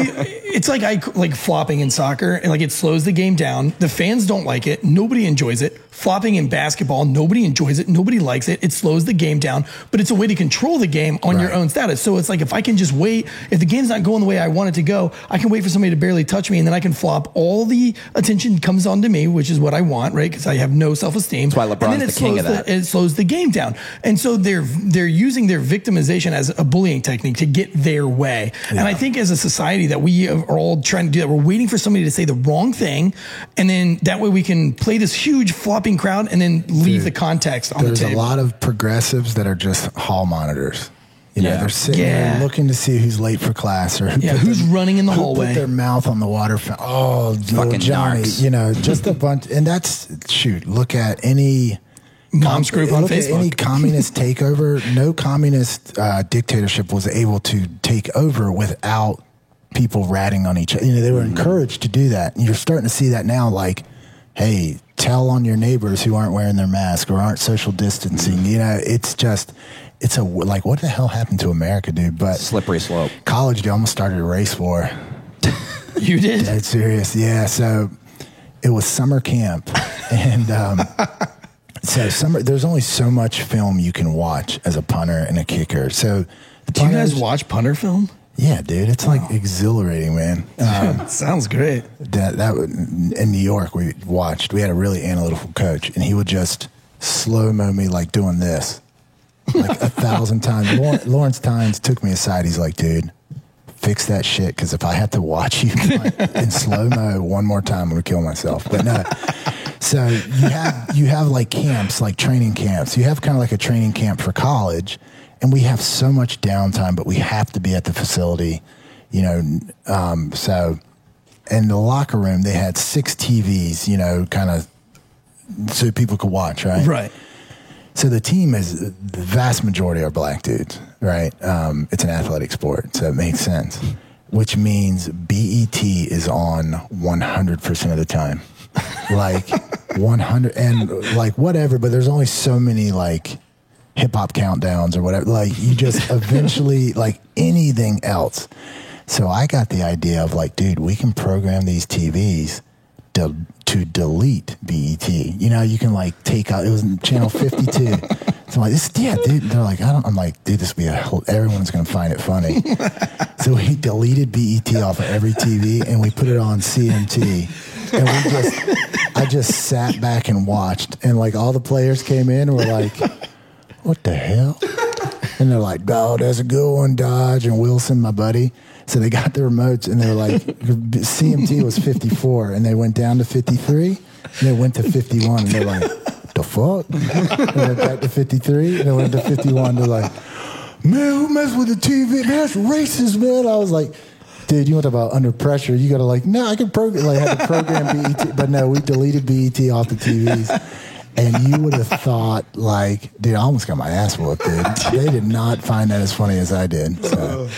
it's like flopping in soccer, and like it slows the game down. The fans don't like it. Nobody enjoys it. Flopping in basketball, nobody enjoys it. Nobody likes it. It slows the game down, but it's a way to control the game on your own status. So it's like if I can just wait, if the game's not going the way I want it to go, I can wait for somebody to barely touch me, and then I can flop. All the attention comes onto me, which is what I want, right? Because I have no self-esteem. That's why LeBron's the king of that. It slows the game down, and so they're using their victimization as a bullying technique to get their way. Yeah. And I think as a society that we are all trying to do that, we're waiting for somebody to say the wrong thing, and then that way we can play this huge flopping crowd and then leave the context on the table. There's a lot of progressives that are just hall monitors. You know, they're sitting there looking to see who's late for class or who's running in the hallway. Put their mouth on the water fountain. Oh, fucking Johnny. narcs. You know, just a bunch. And look at any mom's group on Facebook. Any communist takeover. No communist dictatorship was able to take over without people ratting on each other. You know, they were encouraged to do that. And you're starting to see that now, like, hey, tell on your neighbors who aren't wearing their mask or aren't social distancing. You know, it's like, what the hell happened to America, dude? But slippery slope. College, dude, almost started a race war. You did? That's serious. Yeah. So it was summer camp. And there's only so much film you can watch as a punter and a kicker. So do you guys watch punter film? Yeah, dude, it's like exhilarating, man. Sounds great. That in New York, we had a really analytical coach, and he would just slow-mo me like doing this, like 1,000 times. Lawrence Tynes took me aside. He's like, dude, fix that shit, because if I have to watch you in slow-mo one more time, I'm going to kill myself. But no. So you have like camps, like training camps. You have kind of like a training camp for college, and we have so much downtime, but we have to be at the facility, you know. So in the locker room, they had 6 TVs, you know, kind of so people could watch, right? Right. So the team is, the vast majority are black dudes, right? It's an athletic sport, so it makes sense, which means BET is on 100% of the time. Like 100 and like whatever, but there's only so many like hip hop countdowns or whatever. Like you just eventually like anything else. So I got the idea of like, dude, we can program these TVs to delete BET. You know, you can like take out, it was channel 52. So I'm like, dude. They're like, I'm like, dude, this will be everyone's going to find it funny. So we deleted BET off of every TV and we put it on CMT. And I just sat back and watched, and like all the players came in and were like, what the hell? And they're like, oh, there's a good one, Dodge and Wilson, my buddy. So they got the remotes and they were like, CMT was 54 and they went down to 53 and they went to 51 and they're like, the fuck? And they went back to 53 and they went to 51. They're like, man, who messed with the TV? Man, that's racist, man. I was like, dude, you want to talk about under pressure? You got to like, no, I can program, like, have to program BET. But no, we deleted BET off the TVs. And you would have thought, like, dude, I almost got my ass whooped, dude. They did not find that as funny as I did. So.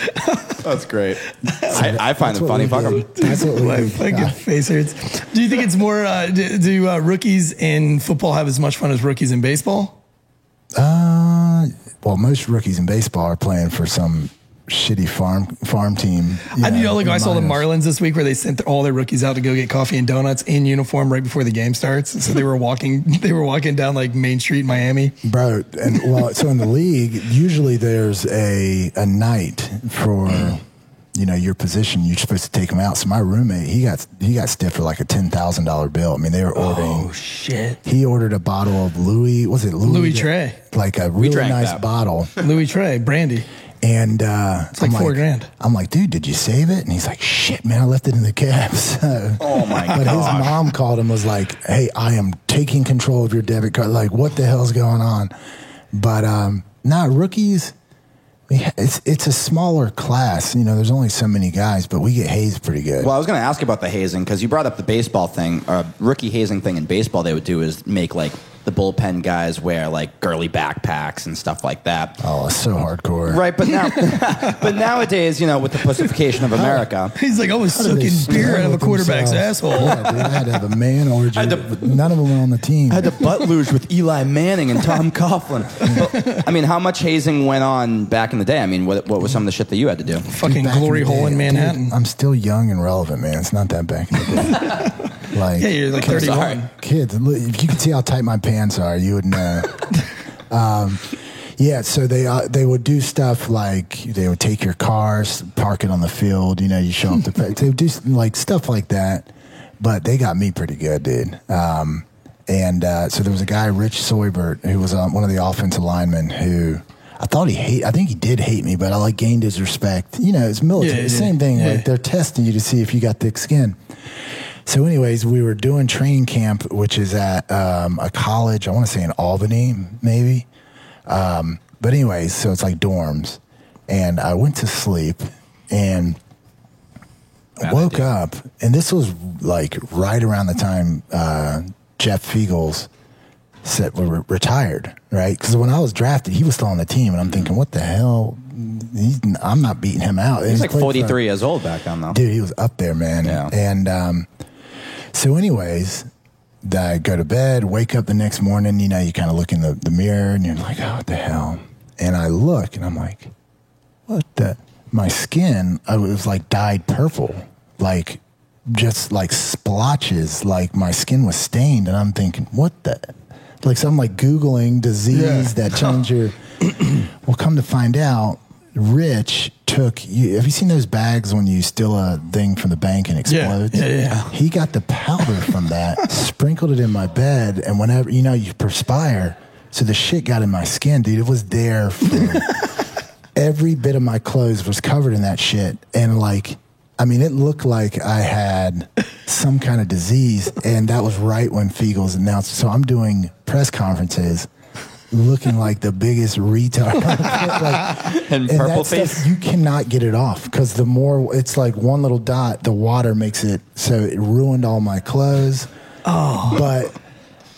That's great. I find it funny. Fuck them. That's what we do. Fucking face hurts. Do you think it's more, do rookies in football have as much fun as rookies in baseball? Well, most rookies in baseball are playing for some shitty farm team. I saw the Marlins this week where they sent all their rookies out to go get coffee and donuts in uniform right before the game starts. So they were walking down like Main Street in Miami. Bro, and so in the league, usually there's a night for your position. You're supposed to take them out. So my roommate, he got stiffed for like a $10,000 bill. I mean, they were ordering. Oh shit! He ordered a bottle of Louis Trey, like a really nice bottle. Louis Trey brandy. And it's like $4,000. I'm like, dude, did you save it? And he's like, shit, man, I left it in the cab. So, oh my god! But his mom called him, was like, hey, I am taking control of your debit card. Like, what the hell's going on? But rookies. It's a smaller class. There's only so many guys, but we get hazed pretty good. Well, I was going to ask about the hazing because you brought up the baseball thing. Rookie hazing thing in baseball they would do is make like the bullpen guys wear like girly backpacks and stuff like that. Oh, it's so hardcore. Right, but now, but nowadays, with the pussification of America, He's like, I was How do they sucking beer out of a with quarterback's themselves? asshole. Yeah, dude, I had to have a man orgy. None of them were on the team. I had to butt luge with Eli Manning and Tom Coughlin. But, I mean, how much hazing went on back in the day? I mean, what was some of the shit that you had to do? Fucking Back in glory the hole day, in Manhattan. dude, I'm still young and relevant, man. It's not that back in the day. Like, Yeah, you're like 31. kids, look, if you could see how tight my pants are, you would know. Yeah, so they would do stuff like they would take your cars, park it on the field. You show up they would do like stuff like that. But they got me pretty good, dude. And so there was a guy, Rich Soybert, who was one of the offensive linemen who I think he did hate me, but I like gained his respect. It's military, same thing. Yeah. Like they're testing you to see if you got thick skin. So anyways, we were doing training camp, which is at a college, I want to say in Albany, maybe. But anyways, so it's like dorms. And I went to sleep and woke up. And this was like right around the time Jeff Fiegels retired, right? Because when I was drafted, he was still on the team. And I'm thinking, what the hell? I'm not beating him out. He was like 43 years old back then, though. Dude, he was up there, man. Yeah. And so anyways, I go to bed, wake up the next morning, you kind of look in the mirror and you're like, oh, what the hell? And I look and I'm like, what the? My skin, it was like dyed purple, like just like splotches, like my skin was stained. And I'm thinking, what the? Like, so I'm like Googling disease that change your, well, come to find out, Rich have you seen those bags when you steal a thing from the bank and it explodes? Yeah. He got the powder from that, sprinkled it in my bed, and whenever, you perspire, so the shit got in my skin, dude. It was there for every bit of my clothes was covered in that shit. And it looked like I had some kind of disease, and that was right when Fiegels announced. So I'm doing press conferences looking like the biggest retard. And purple face. Stuff, you cannot get it off because the more it's like one little dot, the water makes it so it ruined all my clothes. Oh, but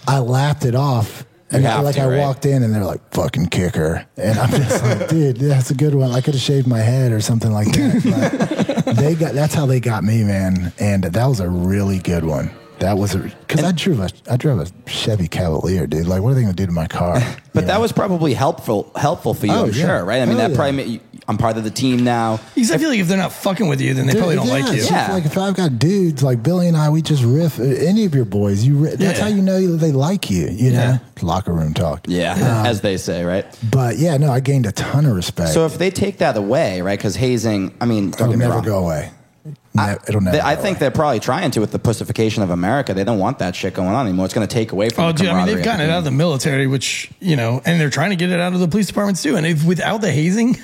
I laughed it off. And I walked in and they're like, fucking kicker. And I'm just like, dude, that's a good one. I could have shaved my head or something like that. But that's how they got me, man. And that was a really good one. That was because I drove a Chevy Cavalier, dude. Like, what are they going to do to my car? But that was probably helpful for you, I'm sure, right? I mean, probably made I'm part of the team now. Because I feel like if they're not fucking with you, then they probably don't like you. So like if I've got dudes like Billy and I, we just riff. Any of your boys, that's how you know they like you. You know, locker room talk. Yeah, as they say, right? But yeah, no, I gained a ton of respect. So if they take that away, right? Because hazing, I mean, don't it'll get me never wrong. go away. It'll never. I think they're probably trying to with the pussification of America. They don't want that shit going on anymore. It's going to take away from. Oh, dude, I mean, they've gotten it out of the military, which and they're trying to get it out of the police departments too. And if without the hazing,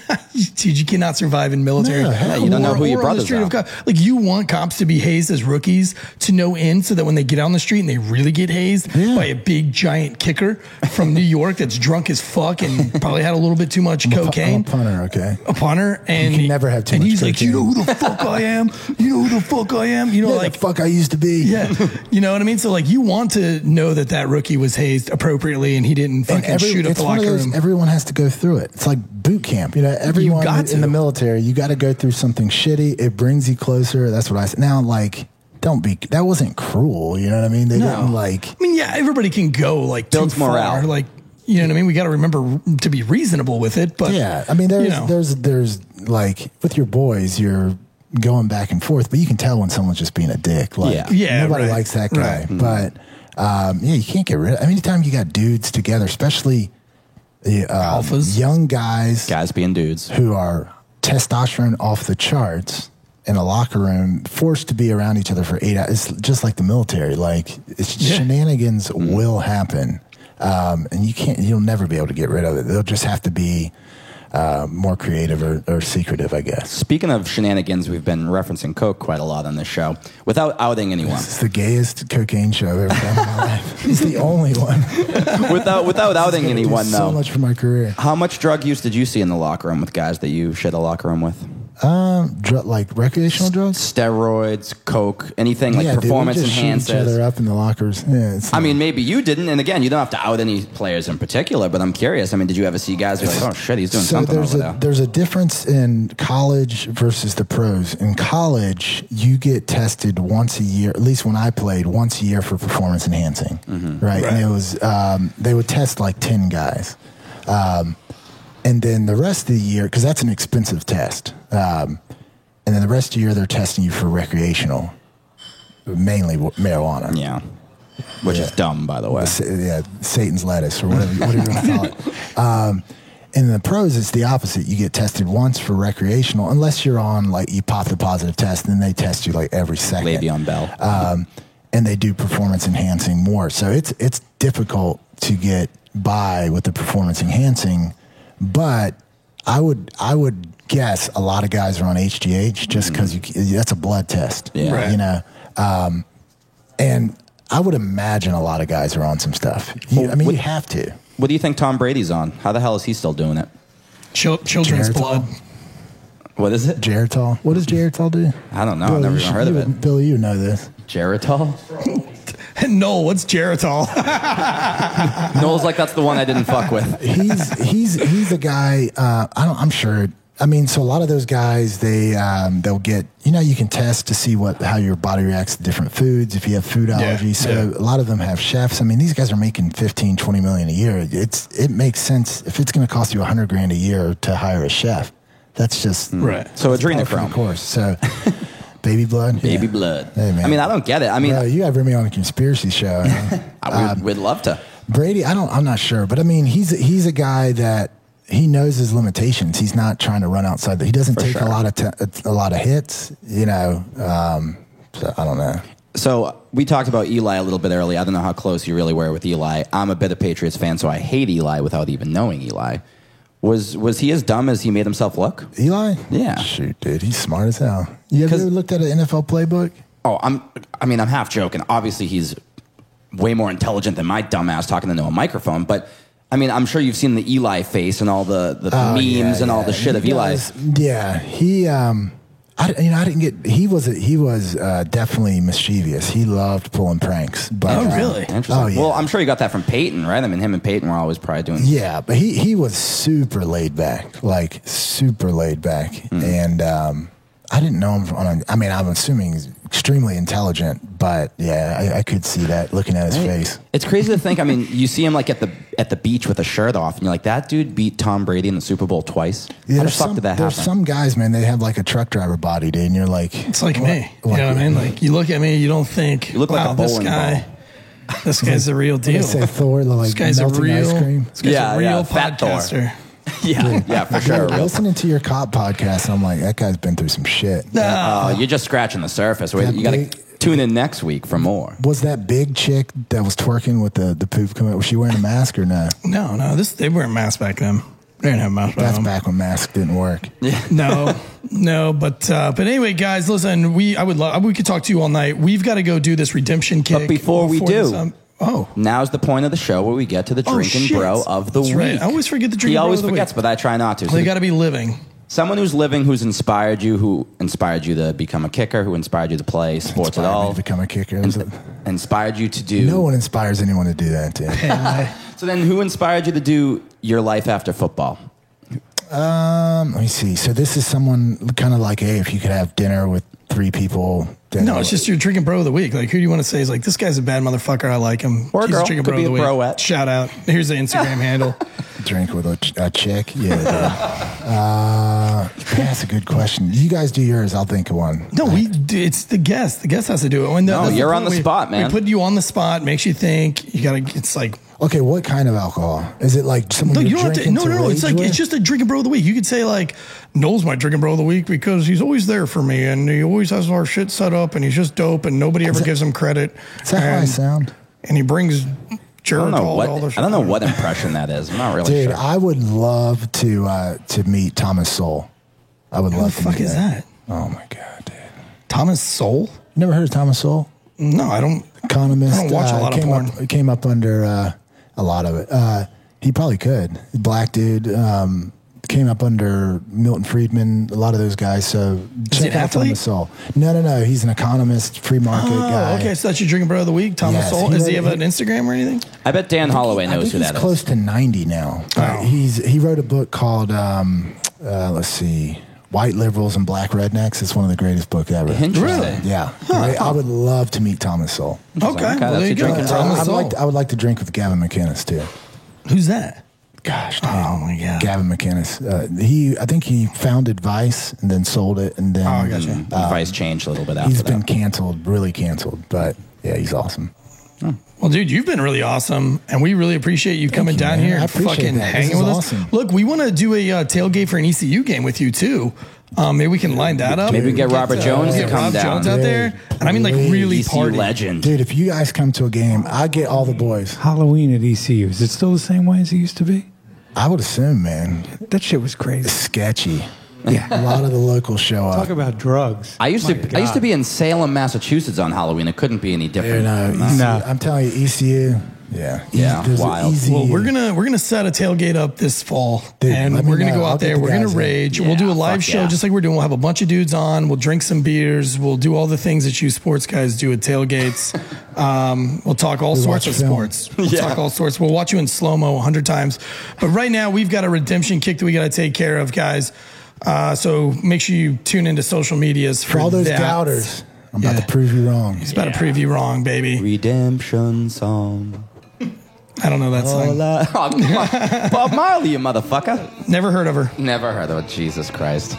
dude, you cannot survive in military. No, you don't know who your brothers are. Like, you want cops to be hazed as rookies to no end, so that when they get out on the street and they really get hazed by a big giant kicker from New York that's drunk as fuck and probably had a little bit too much cocaine. I'm a punter, okay. A punter, and you can never have too and much he's cocaine. like, you know who the fuck I am? You know who the fuck I am? You know, like the fuck I used to be. Yeah, you know what I mean. So like, you want to know that rookie was hazed appropriately and he didn't fucking shoot up the locker room. Everyone has to go through it. It's like boot camp. Everyone in the military, you got to go through something shitty. It brings you closer. That's what I said. Now, like, don't be. That wasn't cruel. You know what I mean? They didn't like. I mean, yeah, everybody can go like builds too far. Morale. Like, you know what I mean? We got to remember to be reasonable with it. But yeah, I mean, there's like with your boys, you're going back and forth, but you can tell when someone's just being a dick. Like, nobody likes that guy. Right. But you can't get rid of. I mean, anytime you got dudes together, especially alphas, young guys being dudes who are testosterone off the charts in a locker room, forced to be around each other for 8 hours. It's just like the military. Like, shenanigans will happen, and you'll never be able to get rid of it. They'll just have to be more creative or secretive, I guess. Speaking of shenanigans, we've been referencing coke quite a lot on this show without outing anyone. This is the gayest cocaine show I've ever done in my life. It's the only one. without outing anyone, though. So much for my career. How much drug use did you see in the locker room with guys that you shared the locker room with? Like recreational drugs? Steroids, coke, anything like Dude, we performance just shoot each other enhancers. up in the lockers. Yeah, I mean, maybe you didn't. And again, you don't have to out any players in particular, but I'm curious. I mean, did you ever see guys who are like, oh shit, he's doing something over there? There's a difference in college versus the pros. In college, you get tested once a year, at least when I played, once a year for performance enhancing, right? And it was, they would test like 10 guys. And then the rest of the year, because that's an expensive test. And then the rest of the year, they're testing you for recreational, mainly marijuana. Yeah. Which is dumb, by the way. Satan's lettuce or whatever you want to call it. And in the pros, it's the opposite. You get tested once for recreational, unless you're on, like, you pop the positive test, and then they test you, like, every second. Le'Veon Bell. And they do performance enhancing more. So it's difficult to get by with the performance enhancing, but I would guess a lot of guys are on HGH just because that's a blood test. Yeah. Right. You know? And I would imagine a lot of guys are on some stuff. You have to. What do you think Tom Brady's on? How the hell is he still doing it? Children's Geritol? blood. What is it? Geritol. What does Geritol do? I don't know. I've never even heard of it. Billy, you know this. Geritol? No, what's Geritol? Noel's like, that's the one I didn't fuck with. He's a guy. I'm sure. I mean, so a lot of those guys, they'll get. You can test to see how your body reacts to different foods if you have food allergies. So a lot of them have chefs. I mean, these guys are making $15-20 million a year. It makes sense if it's going to cost you $100,000 a year to hire a chef. That's just right. So adrenochrome, of course. So. Baby blood? Baby blood. Hey, man. I mean, I don't get it. I mean, bro, you got to bring me on a conspiracy show. we'd love to. Brady, I'm not sure, but I mean, he's a guy that he knows his limitations. He's not trying to run outside. He doesn't take a lot of hits, So I don't know. So we talked about Eli a little bit earlier. I don't know how close you really were with Eli. I'm a bit of Patriots fan, so I hate Eli without even knowing Eli. Was he as dumb as he made himself look? Eli? Yeah. Shoot, dude, he's smart as hell. You ever looked at an NFL playbook? Oh, I'm half joking. Obviously, he's way more intelligent than my dumbass talking into a microphone. But I mean, I'm sure you've seen the Eli face and all the memes and all the shit of Eli. Yeah, I didn't get. He was definitely mischievous. He loved pulling pranks. But, really? Interesting. Oh, yeah. Well, I'm sure you got that from Peyton, right? I mean, him and Peyton were always probably doing. Yeah, but he was super laid back, and I didn't know him. I'm assuming he's extremely intelligent, but yeah, I could see that looking at his face. It's crazy to think. I mean, you see him like at the beach with a shirt off, and you're like, that dude beat Tom Brady in the Super Bowl twice. Yeah, How the fuck did that happen? There's some guys, man, they have like a truck driver body, dude, and you're like, It's like me. You know what I mean? Like, you look at me, you don't think, You look like wow, a this bowling guy, this guy's the real they deal. say Thor, like This guy's a melting real, ice cream. this guy's a real Fat Thor. podcaster. yeah, for sure. Listening to your cop podcast, and I'm like, that guy's been through some shit. Oh, you're just scratching the surface. Wait, you got to tune in next week for more. Was that big chick that was twerking with the poop coming out? Was she wearing a mask or not? No, they weren't masks back then. They didn't have masks back That's then. back when masks didn't work. No, but anyway, guys, listen, we could talk to you all night. We've got to go do this redemption kick. But before we do, this, now's the point of the show where we get to the drinking bro of the That's week. right. I always forget the drinking bro always of the forgets, week. but I try not to. So They got to be living. someone who's living, who inspired you to become a kicker, who inspired you to play sports Inspired at me all, to become a kicker. inspired you to do. No one inspires anyone to do that, dude. So then, who inspired you to do your life after football? Let me see. So this is someone kind of like, hey, if you could have dinner with 3 people. No, it's just your drinking bro of the week. Like, who do you want to say is like, this guy's a bad motherfucker, I like him. Or a He's girl. drinking Could bro be of the a week. broette. Shout out. Here's the Instagram handle. Drink with a chick. Yeah. That's a good question. You guys do yours. I'll think of one. No, it's the guest. The guest has to do it. No, you're on the spot, man. We put you on the spot, makes you think. You gotta. It's like. Okay, what kind of alcohol? Is it like someone No, you're you don't have to. drinking No. It's rage like with? it's just a drinking bro of the week. You could say like, Noel's my drinking bro of the week because he's always there for me and he always has our shit set up and he's just dope and nobody ever gives him credit. Is that how I sound? And he brings Geritol. I don't know what impression that is. I'm not really Dude, sure. I would love to meet Thomas Sowell. I would Who love the to fuck meet is that? Oh my god, dude! Thomas Sowell? You never heard of Thomas Sowell? No, I don't. Economist. I don't watch a lot of porn. Came up under a lot of it. He probably could. Black dude. came up under Milton Friedman, a lot of those guys. So Is he check an out Thomas athlete? Sowell. No. He's an economist, free market guy. Okay, so that's your drinking bro of the week, Thomas Yes, Sowell. he Does he wrote- have an Instagram or anything? I bet Dan Holloway I knows think who he's that is. close to 90 now. Oh. He wrote a book called let's see, White Liberals and Black Rednecks. It's one of the greatest books ever. Interesting. Really? Yeah, I would love to meet Thomas Sowell. Okay, well, that's there you a go. drinking bro. Thomas Sowell. I would like to drink with Gavin McInnes too. Who's that? Gosh, Oh my god. Gavin McInnes. I think he founded Vice and then sold it, and then Oh, I gotcha. Vice changed a little bit after he's that. been canceled, really canceled. But yeah, he's awesome. Well, dude, you've been really awesome, and we really appreciate you coming you, down man. here I and appreciate fucking that. This hanging is with awesome. us. Look, we want to do a tailgate for an ECU game with you too. Maybe we can line that up. Maybe we get Robert Jones to get come Rob down. Jones out there, and I mean like Dude, really ECU party. legend. Dude, if you guys come to a game, I get all the boys. Halloween at ECU. Is it still the same way as it used to be? I would assume, man, That shit was crazy. it's sketchy. Yeah. A lot of the locals show Talk up. about drugs. I used My to God. be in Salem, Massachusetts on Halloween. It couldn't be any different. No. I'm telling you, ECU. Yeah, Yeah, There's an wild. easy- Well, we're gonna set a tailgate up this fall, Dude, and let me we're gonna know. go I'll out get there. the We're gonna guys in. rage. Yeah, We'll do a live fuck show yeah. just like we're doing. We'll have a bunch of dudes on. We'll drink some beers. We'll do all the things that you sports guys do at tailgates. We'll talk all sorts watch of film. sports. We'll talk all sorts. We'll watch you in slow mo 100 times. But right now we've got a redemption kick that we got to take care of, guys. So make sure you tune into social medias for all those that. doubters. I'm about Yeah. to prove you wrong. It's about to prove you wrong, baby. Redemption song. I don't know that song. Oh, come on. Bob Marley, you motherfucker. Never heard of her. Never heard of it. Jesus Christ.